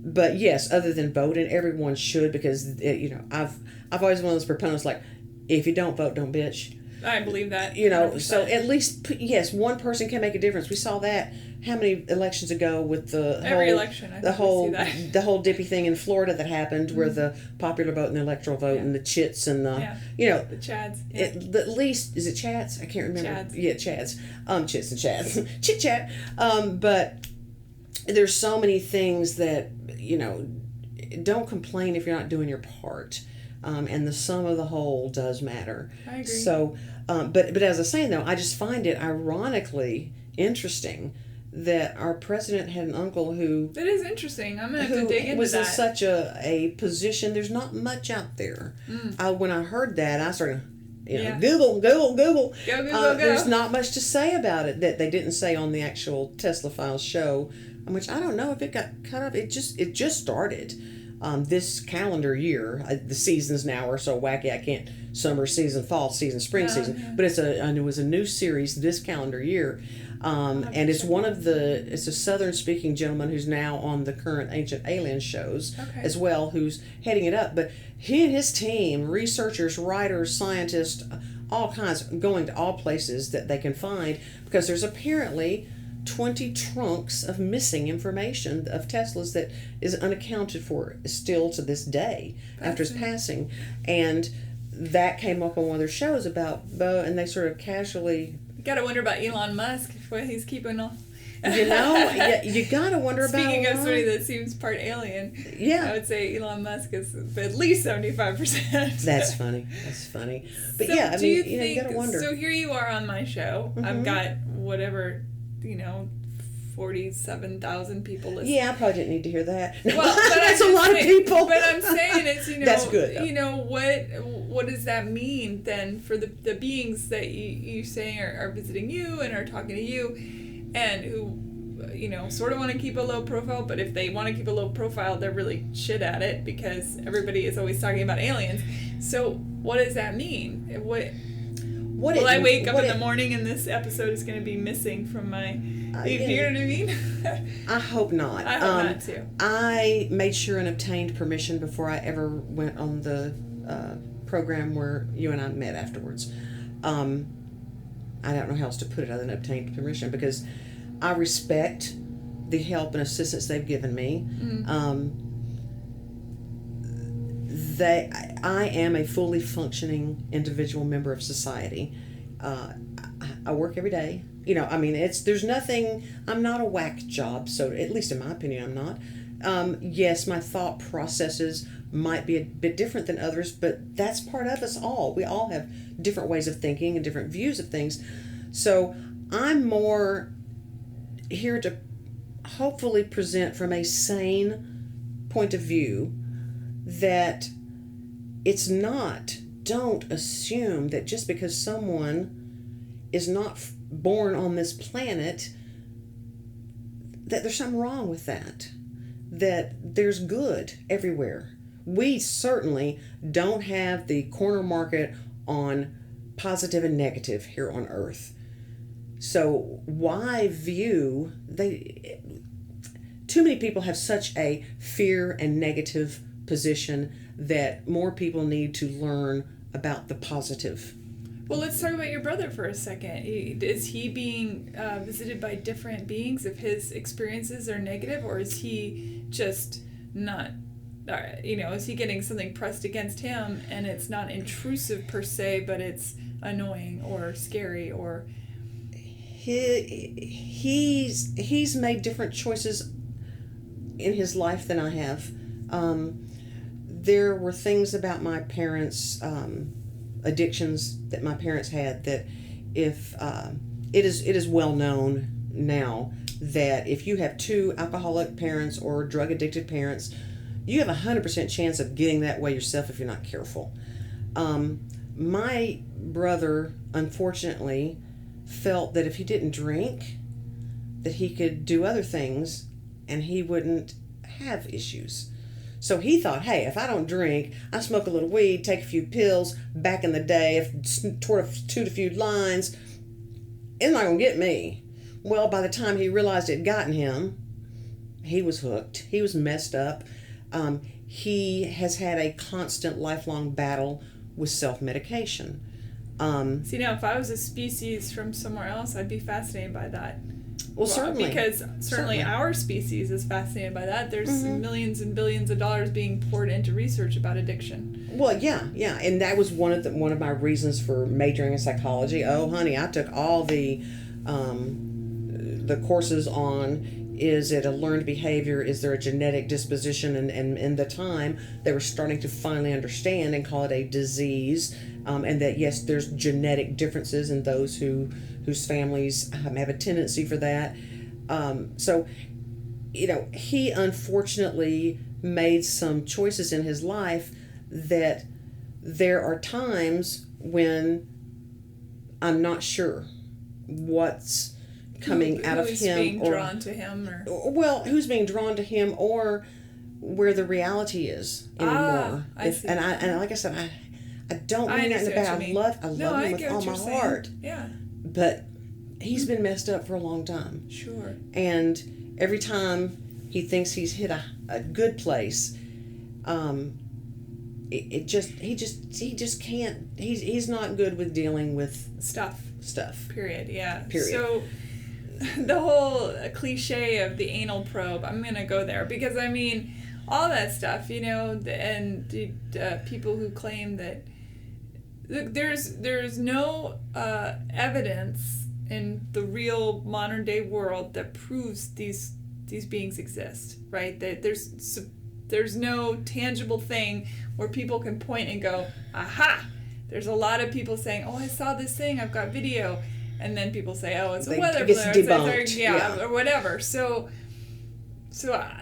But yes, other than voting, everyone should, because I've always been one of those proponents like, if you don't vote, don't bitch. I believe that. 100%. So 100%. at least yes, one person can make a difference. We saw that how many elections ago with Every election. I think we see that. the whole dippy thing in Florida that happened, where the popular vote and the electoral vote and the chits and the the chads. Yeah. At least is it chats? I can't remember. Chads. Yeah, chads. Chits and chats. Chit chat. But there's so many things that don't complain if you're not doing your part. And the sum of the whole does matter. I agree. So, but as I was saying though, I just find it ironically interesting that our president had an uncle who. That is interesting. I'm gonna have to dig into was that. in such a position. There's not much out there. When I heard that, I started. Google. Go. There's not much to say about it that they didn't say on the actual Tesla Files show, which I don't know if it got cut off. It just started. This calendar year, the seasons now are so wacky. I can't summer season, fall season, spring season. Yeah. But it was a new series this calendar year, and it's it's a Southern speaking gentleman who's now on the current Ancient Aliens shows as well, who's heading it up. But he and his team, researchers, writers, scientists, all kinds, going to all places that they can find, because there's apparently 20 trunks of missing information of Tesla's that is unaccounted for still to this day after his passing. And that came up on one of their shows about Bo, and they sort of casually. You gotta wonder about Elon Musk, what he's keeping all. You gotta wonder Speaking about. of somebody that seems part alien, I would say Elon Musk is at least 75%. That's funny. But so you gotta wonder. So here you are on my show. I've got whatever. 47,000 people listening. Yeah, I probably didn't need to hear that. Well, but that's a lot of people. But I'm saying it's, that's good. Though. What does that mean then for the beings that you saying are visiting you and are talking to you, and who sort of want to keep a low profile, but if they want to keep a low profile, they're really shit at it because everybody is always talking about aliens. So what does that mean? Will I wake up in the morning and this episode is going to be missing from my... you know what I mean? I hope not. I hope not, too. I made sure and obtained permission before I ever went on the program where you and I met afterwards. I don't know how else to put it other than obtained permission, because I respect the help and assistance they've given me. I am a fully functioning individual member of society. I work every day. There's nothing, I'm not a whack job, so at least in my opinion, I'm not. Yes, my thought processes might be a bit different than others, but that's part of us all. We all have different ways of thinking and different views of things. So I'm more here to hopefully present from a sane point of view that it's not, don't assume that just because someone is not born on this planet that there's something wrong with that there's good everywhere. We certainly don't have the corner market on positive and negative here on Earth. So why view too many people have such a fear and negative position that more people need to learn about the positive. Well, let's talk about your brother for a second. Is he being visited by different beings if his experiences are negative, or is he just not, is he getting something pressed against him and it's not intrusive per se, but it's annoying or scary or... He's made different choices in his life than I have. There were things about my parents' addictions that my parents had that if it is well known now that if you have two alcoholic parents or drug addicted parents, you have 100% chance of getting that way yourself if you're not careful. My brother, unfortunately, felt that if he didn't drink, that he could do other things and he wouldn't have issues. So he thought, hey, if I don't drink, I smoke a little weed, take a few pills, back in the day, tore a few lines, it's not going to get me. Well, by the time he realized it had gotten him, he was hooked. He was messed up. He has had a constant lifelong battle with self-medication. See, now, if I was a species from somewhere else, I'd be fascinated by that. Well, certainly. Because certainly our species is fascinated by that. There's millions and billions of dollars being poured into research about addiction. Well, yeah. And that was one of my reasons for majoring in psychology. Oh, honey, I took all the courses on, is it a learned behavior? Is there a genetic disposition? And in the time, they were starting to finally understand and call it a disease. And that, yes, there's genetic differences in those whose families have a tendency for that. So, he unfortunately made some choices in his life that there are times when I'm not sure what's coming out of him. Who's being drawn to him? Well, who's being drawn to him or where the reality is anymore. I see. And like I said, I don't mean nothing about it. I love him with all my heart. Yeah. But he's been messed up for a long time. Sure. And every time he thinks he's hit a good place, he just can't. He's not good with dealing with stuff. Period. Yeah. Period. So the whole cliche of the anal probe, I'm gonna go there because all that stuff, and people who claim that there's no evidence in the real modern day world that proves these beings exist, right? That there's no tangible thing where people can point and go, aha. There's a lot of people saying, oh, I saw this thing, I've got video, and then people say, oh, it's a weather balloon, or whatever. So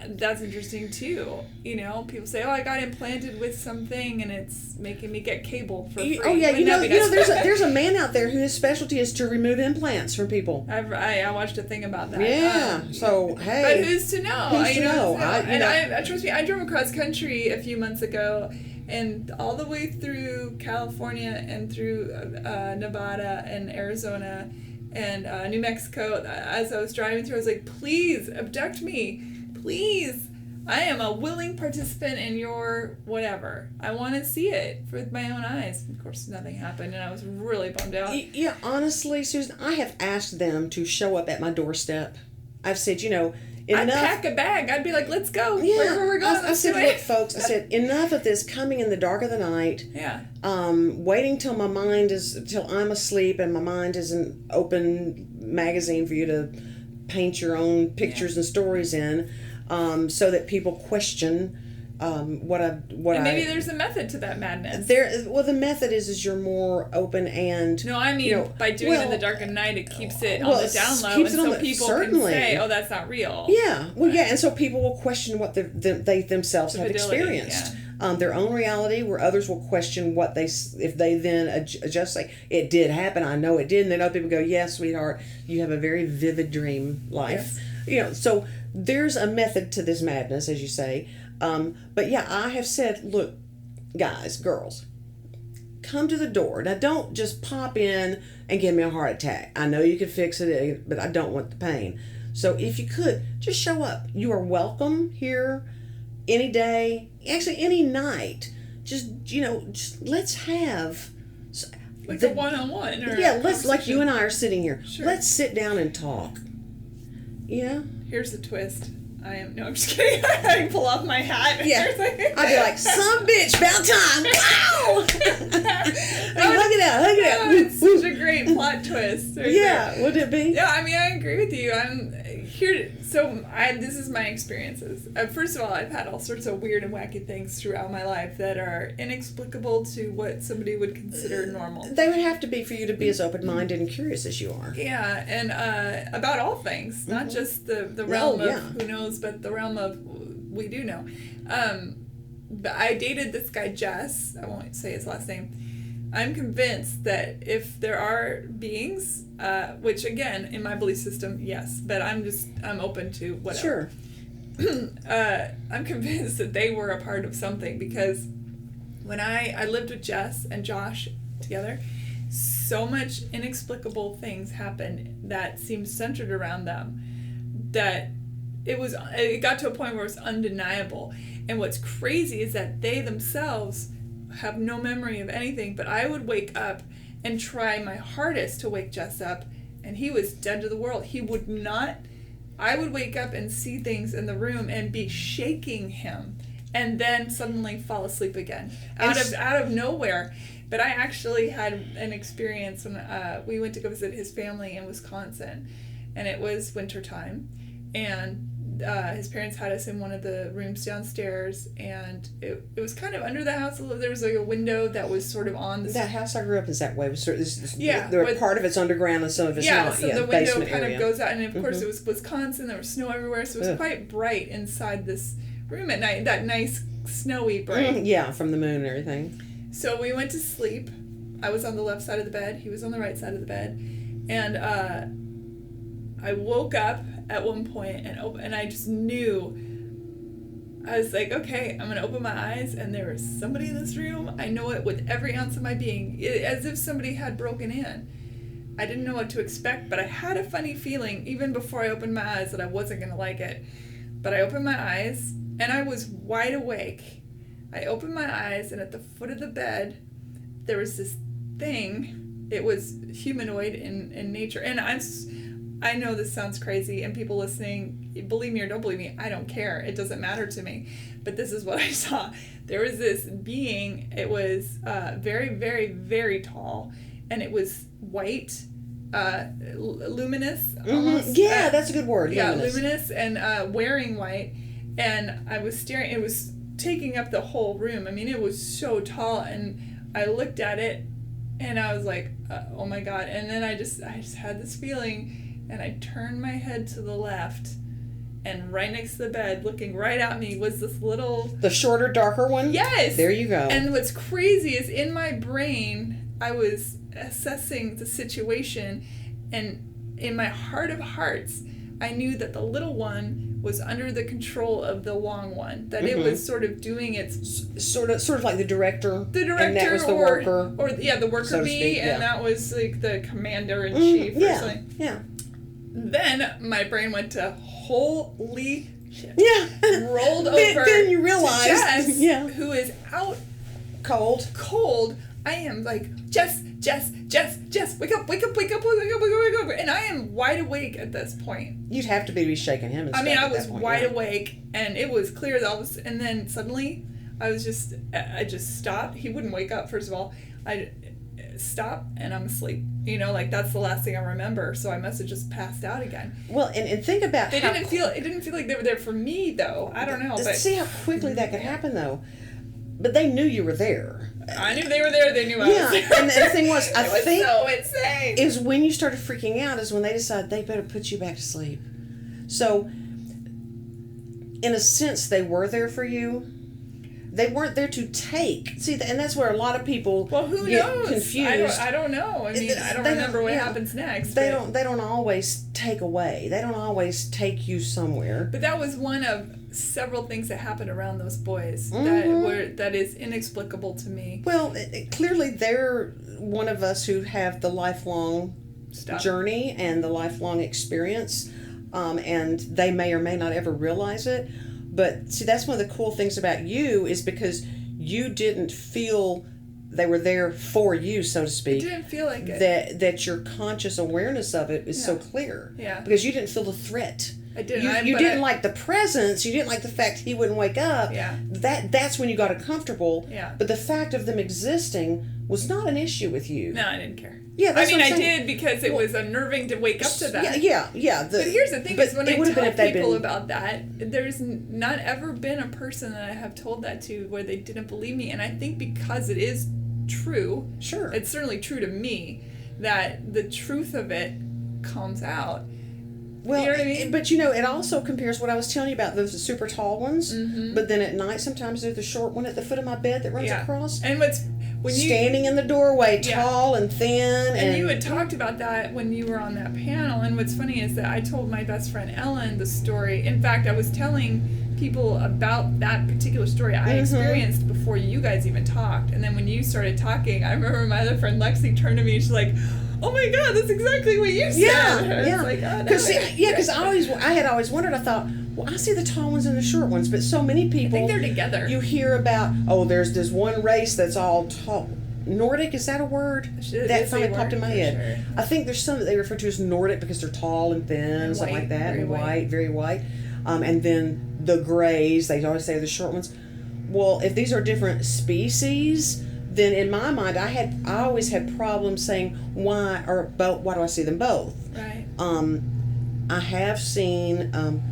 that's interesting too. People say, oh, I got implanted with something and it's making me get cable for free. Oh yeah, there's a man out there whose specialty is to remove implants from people. I watched a thing about that. Yeah. So hey. But who's to know? Trust me, I drove across country a few months ago, and all the way through California and through Nevada and Arizona and New Mexico. As I was driving through, I was like, please abduct me. Please, I am a willing participant in your whatever. I want to see it with my own eyes. Of course, nothing happened, and I was really bummed out. Yeah, honestly, Susan, I have asked them to show up at my doorstep. I've said, enough. I'd pack a bag. I'd be like, let's go. Yeah. Wherever we're going, I said, look, folks, I said, enough of this coming in the dark of the night. Yeah. Waiting till I'm asleep and my mind is an open magazine for you to paint your own pictures and stories in, so that people question maybe there's a method to that madness. The method is you're more open and... No, I mean, by doing it in the dark of night, it keeps it on the down low, and so people can say, oh, that's not real. Yeah, and so people will question what they themselves have experienced. Yeah. Their own reality, where others will question if they then adjust, say, it did happen, I know it did, and then other people go, yes, sweetheart, you have a very vivid dream life. Yes. So there's a method to this madness, as you say. But yeah, I have said, look, guys, girls, come to the door. Now, don't just pop in and give me a heart attack. I know you can fix it, but I don't want the pain. So if you could, just show up. You are welcome here any day, actually any night. Just let's have... Like a one-on-one. Let's, like you and I are sitting here. Sure. Let's sit down and talk. Here's the twist. I'm just kidding. I pull off my hat. Yeah. I'd be like, some bitch, about time. Wow! Hug it out. It's such a great plot twist. Right there. Would it be? Yeah, I mean, I agree with you. I'm here. This is my experiences. First of all, I've had all sorts of weird and wacky things throughout my life that are inexplicable to what somebody would consider normal. They would have to be for you to be as open-minded and curious as you are. Yeah, and about all things, not just the realm of who knows, but the realm of we do know. But I dated this guy, Jess. I won't say his last name. I'm convinced that if there are beings, which again, in my belief system, yes, but I'm open to whatever. Sure. I'm convinced that they were a part of something, because when I lived with Jess and Josh together, so much inexplicable things happened that seemed centered around them that it got to a point where it was undeniable. And what's crazy is that they themselves have no memory of anything, but I would wake up and try my hardest to wake Jess up, and he was dead to the world. He would not. I would wake up and see things in the room and be shaking him, and then suddenly fall asleep again out of nowhere. But I actually had an experience when we went to go visit his family in Wisconsin, and it was wintertime, and his parents had us in one of the rooms downstairs, and it was kind of under the house. There was like a window that was sort of on the... That house I grew up is that way. Part of it's underground and some of it's not. So the window kind of goes out, and of course it was Wisconsin. There was snow everywhere, so it was quite bright inside this room at night. That nice snowy bright. From the moon and everything. So we went to sleep. I was on the left side of the bed. He was on the right side of the bed, and I woke up at one point and I just knew. I was like, okay, I'm going to open my eyes, and there was somebody in this room. I know it with every ounce of my being, as if somebody had broken in. I didn't know what to expect, but I had a funny feeling, even before I opened my eyes, that I wasn't going to like it. But I opened my eyes, and I was wide awake. I opened my eyes, and at the foot of the bed, there was this thing. It was humanoid in nature. And I know this sounds crazy, and people listening, believe me or don't believe me, I don't care. It doesn't matter to me. But this is what I saw. There was this being. It was very, very, very tall, and it was white, luminous. Almost. Yeah, that's a good word. Yeah, luminous and wearing white. And I was staring. It was taking up the whole room. I mean, it was so tall, and I looked at it, and I was like, oh my God. And then I just had this feeling. And I turned my head to the left, and right next to the bed, looking right at me, was this little... The shorter, darker one? Yes! There you go. And what's crazy is in my brain, I was assessing the situation, and in my heart of hearts, I knew that the little one was under the control of the long one. That it was sort of doing its... Sort of like the director. The director, and that was the worker. Or the worker so bee, and that was like the commander-in-chief or something. Yeah. Then my brain went to holy shit. Yeah. Rolled over. Then you realized. Jess, who is out cold. I am like, Jess, Jess, wake up, wake up, wake up, wake up, wake up, wake up. And I am wide awake at this point. You'd have to be shaking him and stuff. I mean, I at was that point, wide yeah. awake, and it was clear that and then suddenly, I just stopped. He wouldn't wake up, first of all. I stopped, and I'm asleep. You know, like, that's the last thing I remember, so I must have just passed out again. Well, and think about it didn't feel like they were there for me, though. I don't know. But see how quickly that could happen, though. But they knew you were there. I knew they were there. They knew I was there. And the thing was, I think so insane. Is when you started freaking out is when they decided they better put you back to sleep. So, in a sense, they were there for you. They weren't there to take. See, and that's where a lot of people who get knows? confused. I don't know. I mean, I don't remember what happens next. They don't always take away. They don't always take you somewhere. But that was one of several things that happened around those boys that is inexplicable to me. Well, clearly they're one of us who have the lifelong journey and the lifelong experience, and they may or may not ever realize it. But see, that's one of the cool things about you is because you didn't feel they were there for you, so to speak. It didn't feel like it. That your conscious awareness of it is so clear. Yeah. Because you didn't feel the threat. I didn't. You didn't like the presence. You didn't like the fact he wouldn't wake up. Yeah. That's when you got uncomfortable. Yeah. But the fact of them existing was not an issue with you. No, I didn't care. Yeah, that's I what I'm saying. did because it was unnerving to wake up to that. Yeah. But here's the thing: is when I tell people about that, there's not ever been a person that I have told that to where they didn't believe me, and I think because it is true. Sure. It's certainly true to me that the truth of it comes out. Well, you know what I mean? But it also compares what I was telling you about those super tall ones. Mm-hmm. But then at night, sometimes there's the short one at the foot of my bed that runs across. And standing in the doorway, tall and thin. And you had talked about that when you were on that panel. And what's funny is that I told my best friend Ellen the story. In fact, I was telling people about that particular story I experienced before you guys even talked. And then when you started talking, I remember my other friend Lexi turned to me and she's like, "Oh my God, that's exactly what you said." Yeah. Like, oh, no. Because I had always wondered. I thought, well, I see the tall ones and the short ones, but so many people. I think they're together. You hear about, there's this one race that's all tall. Nordic, is that a word? That finally popped in my head. Sure. I think there's some that they refer to as Nordic because they're tall and thin, and something like that, and white, very white. And then the grays, they always say the short ones. Well, if these are different species, then in my mind, I always had problems saying why do I see them both? Right. I have seen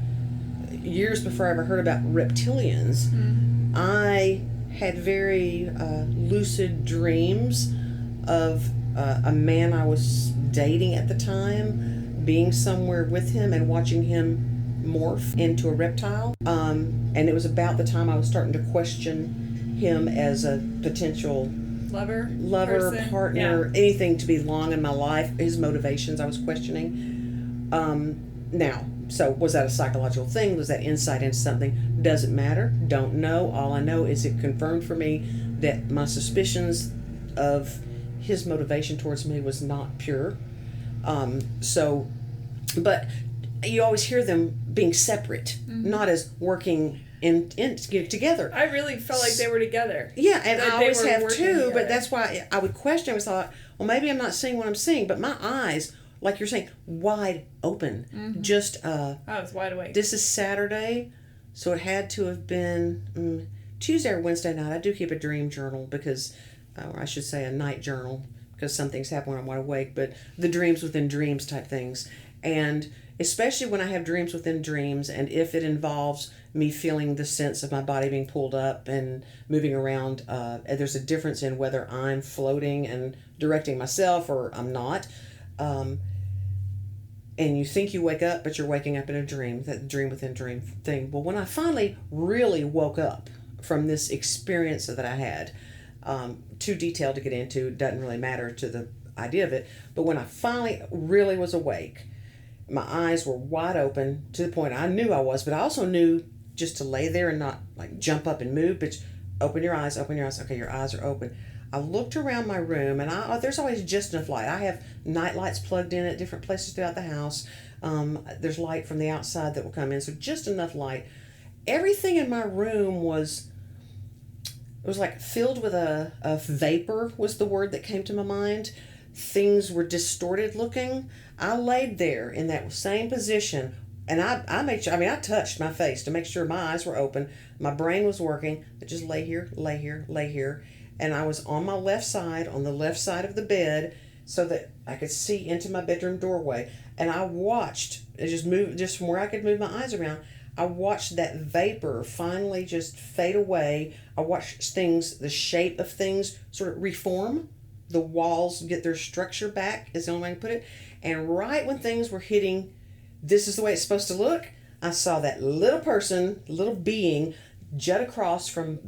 years before I ever heard about reptilians. Mm-hmm. I had very lucid dreams of a man I was dating at the time, being somewhere with him and watching him morph into a reptile. And it was about the time I was starting to question him as a potential lover, person, partner, anything to be long in my life. His motivations I was questioning. Now, so was that a psychological thing? Was that insight into something? Doesn't matter. Don't know. All I know is it confirmed for me that my suspicions of his motivation towards me was not pure. But you always hear them being separate, not as working in together. I really felt like they were together. Yeah, and I always have too, but that's why I would question. I always thought, well, maybe I'm not seeing what I'm seeing, but my eyes, like you're saying, wide open. Mm-hmm. Just I was wide awake. This is Saturday, so it had to have been Tuesday or Wednesday night. I do keep a dream journal because, or I should say a night journal, because some things happen when I'm wide awake, but the dreams within dreams type things. And especially when I have dreams within dreams, and if it involves me feeling the sense of my body being pulled up and moving around, there's a difference in whether I'm floating and directing myself or I'm not. And you think you wake up, but you're waking up in a dream, that dream within dream thing. Well, when I finally really woke up from this experience that I had, too detailed to get into, doesn't really matter to the idea of it, but when I finally really was awake, my eyes were wide open to the point I knew I was, but I also knew just to lay there and not like jump up and move, but open your eyes. Okay, your eyes are open. I looked around my room, and there's always just enough light. I have night lights plugged in at different places throughout the house. There's light from the outside that will come in, so just enough light. Everything in my room was it was like filled with a vapor was the word that came to my mind. Things were distorted looking. I laid there in that same position, and I made sure, I touched my face to make sure my eyes were open, my brain was working. I just lay here, lay here, lay here, and I was on my left side, on the left side of the bed, so that I could see into my bedroom doorway. And I watched it just from where I could move my eyes around. I watched that vapor finally just fade away. I watched things, the shape of things sort of reform. The walls get their structure back, is the only way I can put it. And right when things were hitting, this is the way it's supposed to look, I saw that little person, little being, jut across from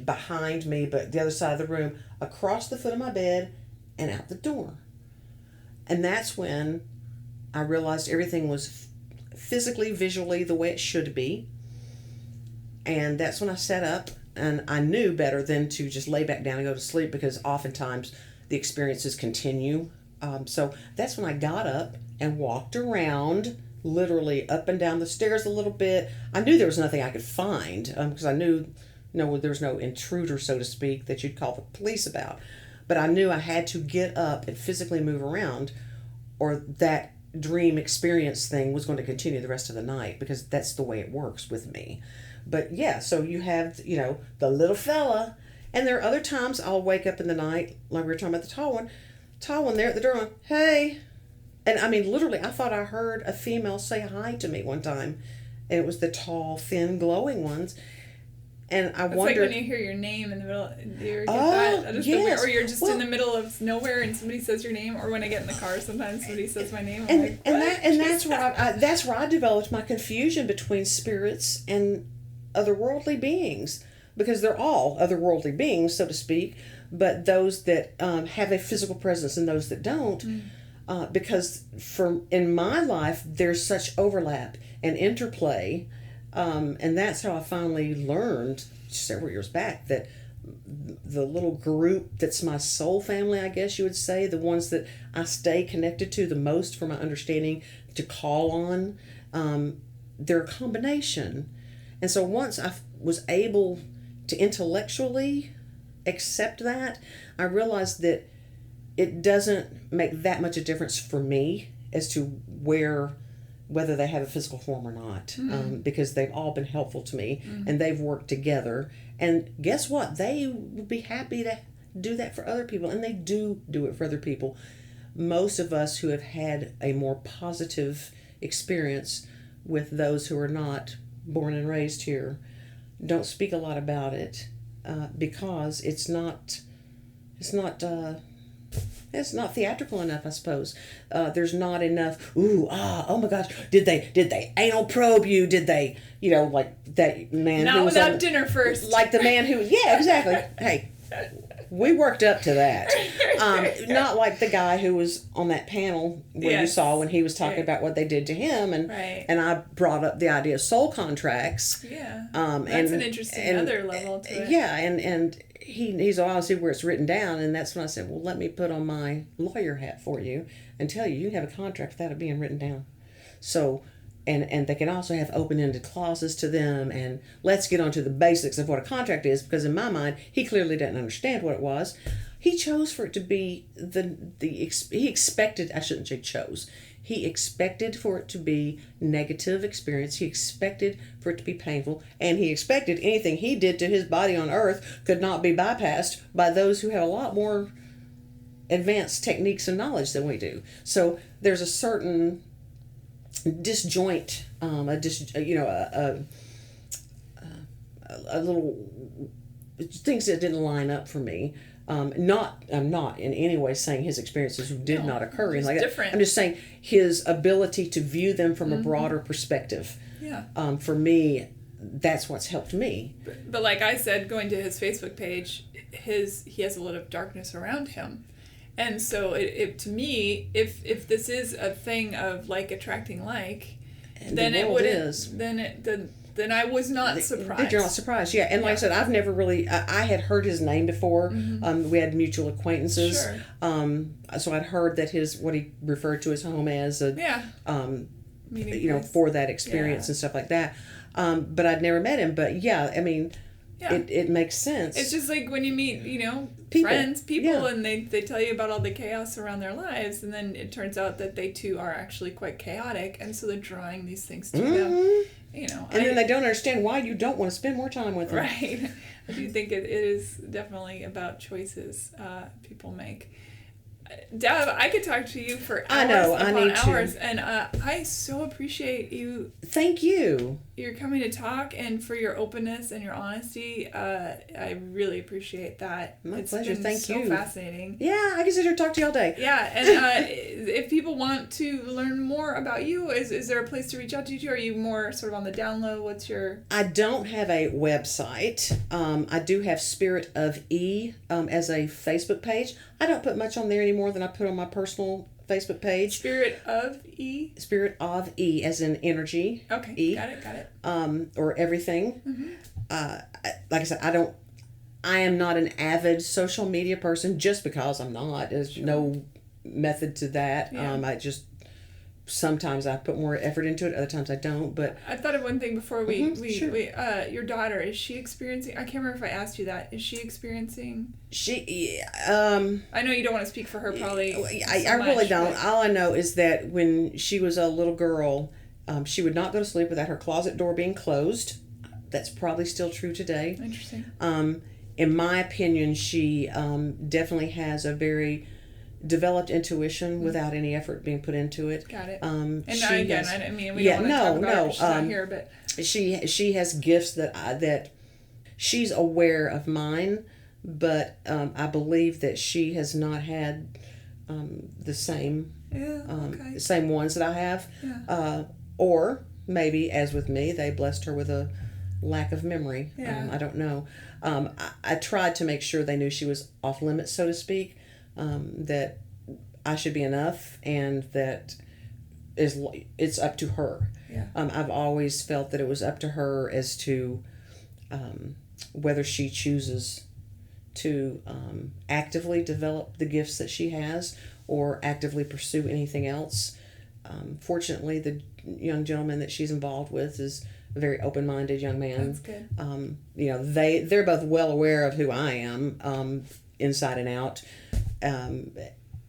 behind me, but the other side of the room, across the foot of my bed and out the door. And that's when I realized everything was physically, visually the way it should be. And that's when I sat up, and I knew better than to just lay back down and go to sleep, because oftentimes the experiences continue. So that's when I got up and walked around, literally up and down the stairs a little bit. I knew there was nothing I could find, because I knew there was no intruder, so to speak, that you'd call the police about. But I knew I had to get up and physically move around, or that dream experience thing was going to continue the rest of the night, because that's the way it works with me. But yeah, so you have, the little fella, and there are other times I'll wake up in the night, like we were talking about the tall one there at the door going, hey. And I mean, literally, I thought I heard a female say hi to me one time, and it was the tall, thin, glowing ones. And I wondered. It's like when you hear your name in the middle. Do you ever get that? Yes. Or you're just in the middle of nowhere and somebody says your name. Or when I get in the car, sometimes somebody says my name. That's where I developed my confusion between spirits and otherworldly beings, because they're all otherworldly beings, so to speak. But those that have a physical presence and those that don't, because in my life there's such overlap and interplay. And that's how I finally learned several years back that the little group that's my soul family, I guess you would say, the ones that I stay connected to the most for my understanding to call on, they're a combination. And so once I was able to intellectually accept that, I realized that it doesn't make that much a difference for me as to whether they have a physical form or not, because they've all been helpful to me, and they've worked together. And guess what? They would be happy to do that for other people, and they do it for other people. Most of us who have had a more positive experience with those who are not born and raised here don't speak a lot about it, because it's not theatrical enough, I suppose. There's not enough, oh my gosh, did they anal probe you? Did they, like that man not who was without dinner first. Like the man who, yeah, exactly. Hey, we worked up to that. Not like the guy who was on that panel where you saw when he was talking about what they did to him, and I brought up the idea of soul contracts. Yeah. That's an interesting other level to it. Yeah, and he's obviously where it's written down, and that's when I said, well, let me put on my lawyer hat for you and tell you can have a contract without it being written down. So, and they can also have open-ended clauses to them, and let's get on to the basics of what a contract is, because in my mind, he clearly didn't understand what it was. He chose for it to be he expected, I shouldn't say chose, he expected for it to be negative experience. He expected for it to be painful, and he expected anything he did to his body on earth could not be bypassed by those who have a lot more advanced techniques and knowledge than we do. So there's a certain disjoint, a little things that didn't line up for me. I'm not in any way saying his experiences did not occur. Like different. I'm just saying his ability to view them from a broader perspective. Yeah. For me, that's what's helped me. But like I said, going to his Facebook page, he has a lot of darkness around him. And so it to me, if this is a thing of like attracting like, and then it wouldn't. Then I was not surprised. You're not surprised, yeah. And like I said, I've never really. I had heard his name before. We had mutual acquaintances. Sure. So I'd heard that what he referred to his home as a. Yeah. For that experience and stuff like that. But I'd never met him. But yeah, I mean, it makes sense. It's just like when you meet, People. people, and they tell you about all the chaos around their lives, and then it turns out that they too are actually quite chaotic, and so they're drawing these things to them. And then they don't understand why you don't want to spend more time with them. Right. I do think it is definitely about choices people make. Deb, I could talk to you for hours upon hours, and I so appreciate you. Thank you. You're coming to talk, and for your openness and your honesty. I really appreciate that. My pleasure. Thank you. So fascinating. Yeah, I can sit here and talk to you all day. Yeah, and if people want to learn more about you, is there a place to reach out to you? Are you more sort of on the down low? What's your... I don't have a website. I do have Spirit of E as a Facebook page. I don't put much on there anymore than I put on my personal Facebook page. Spirit of E? Spirit of E, as in energy. Okay, E. got it. Or everything. Mm-hmm. Like I said, I am not an avid social media person just because I'm not. There's no method to that. Yeah. Sometimes I put more effort into it, other times I don't. But I thought of one thing before we your daughter, is she experiencing? I can't remember if I asked you that. Is she experiencing? I know you don't want to speak for her, probably. I really don't. But all I know is that when she was a little girl, she would not go to sleep without her closet door being closed. That's probably still true today. Interesting. In my opinion, she definitely has a very developed intuition without any effort being put into it. Got it. And we don't want to talk about it, she's not here, but she has gifts that she's aware of mine, but I believe that she has not had the same same ones that I have. Yeah. Or maybe, as with me, they blessed her with a lack of memory. Yeah. I don't know. I tried to make sure they knew she was off limits, so to speak. That I should be enough, and that it's up to her. Yeah. I've always felt that it was up to her as to whether she chooses to actively develop the gifts that she has or actively pursue anything else. Fortunately, the young gentleman that she's involved with is a very open-minded young man. That's good. They're both well aware of who I am, inside and out.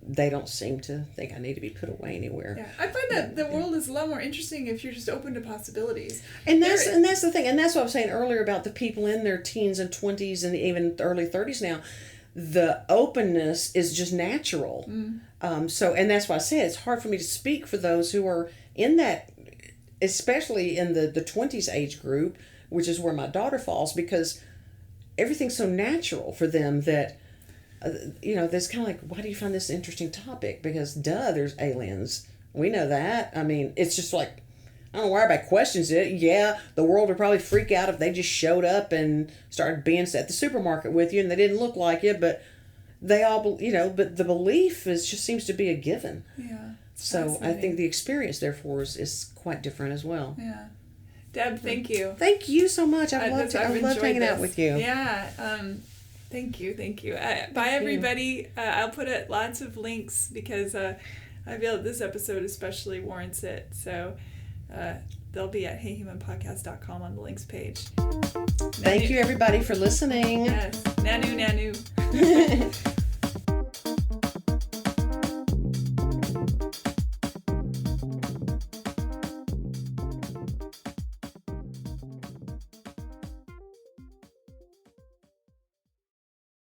They don't seem to think I need to be put away anywhere. Yeah, I find that the world is a lot more interesting if you're just open to possibilities. And that's the thing, and that's what I was saying earlier about the people in their teens and 20s and even early 30s now. The openness is just natural. And that's why I said it's hard for me to speak for those who are in that, especially in the 20s age group, which is where my daughter falls, because everything's so natural for them that there's kind of like, why do you find this an interesting topic? Because there's aliens. We know that. I mean, it's just like, I don't know why everybody questions it. Yeah, the world would probably freak out if they just showed up and started being at the supermarket with you and they didn't look like you, but they all, but the belief just seems to be a given. Yeah. So I think the experience, therefore, is quite different as well. Yeah. Deb, thank you. Thank you so much. I've loved hanging out with you. Yeah. Thank you. Bye, everybody. I'll put lots of links because I feel that this episode especially warrants it. So they'll be at heyhumanpodcast.com on the links page. Thank you, everybody, for listening. Yes. Nanu.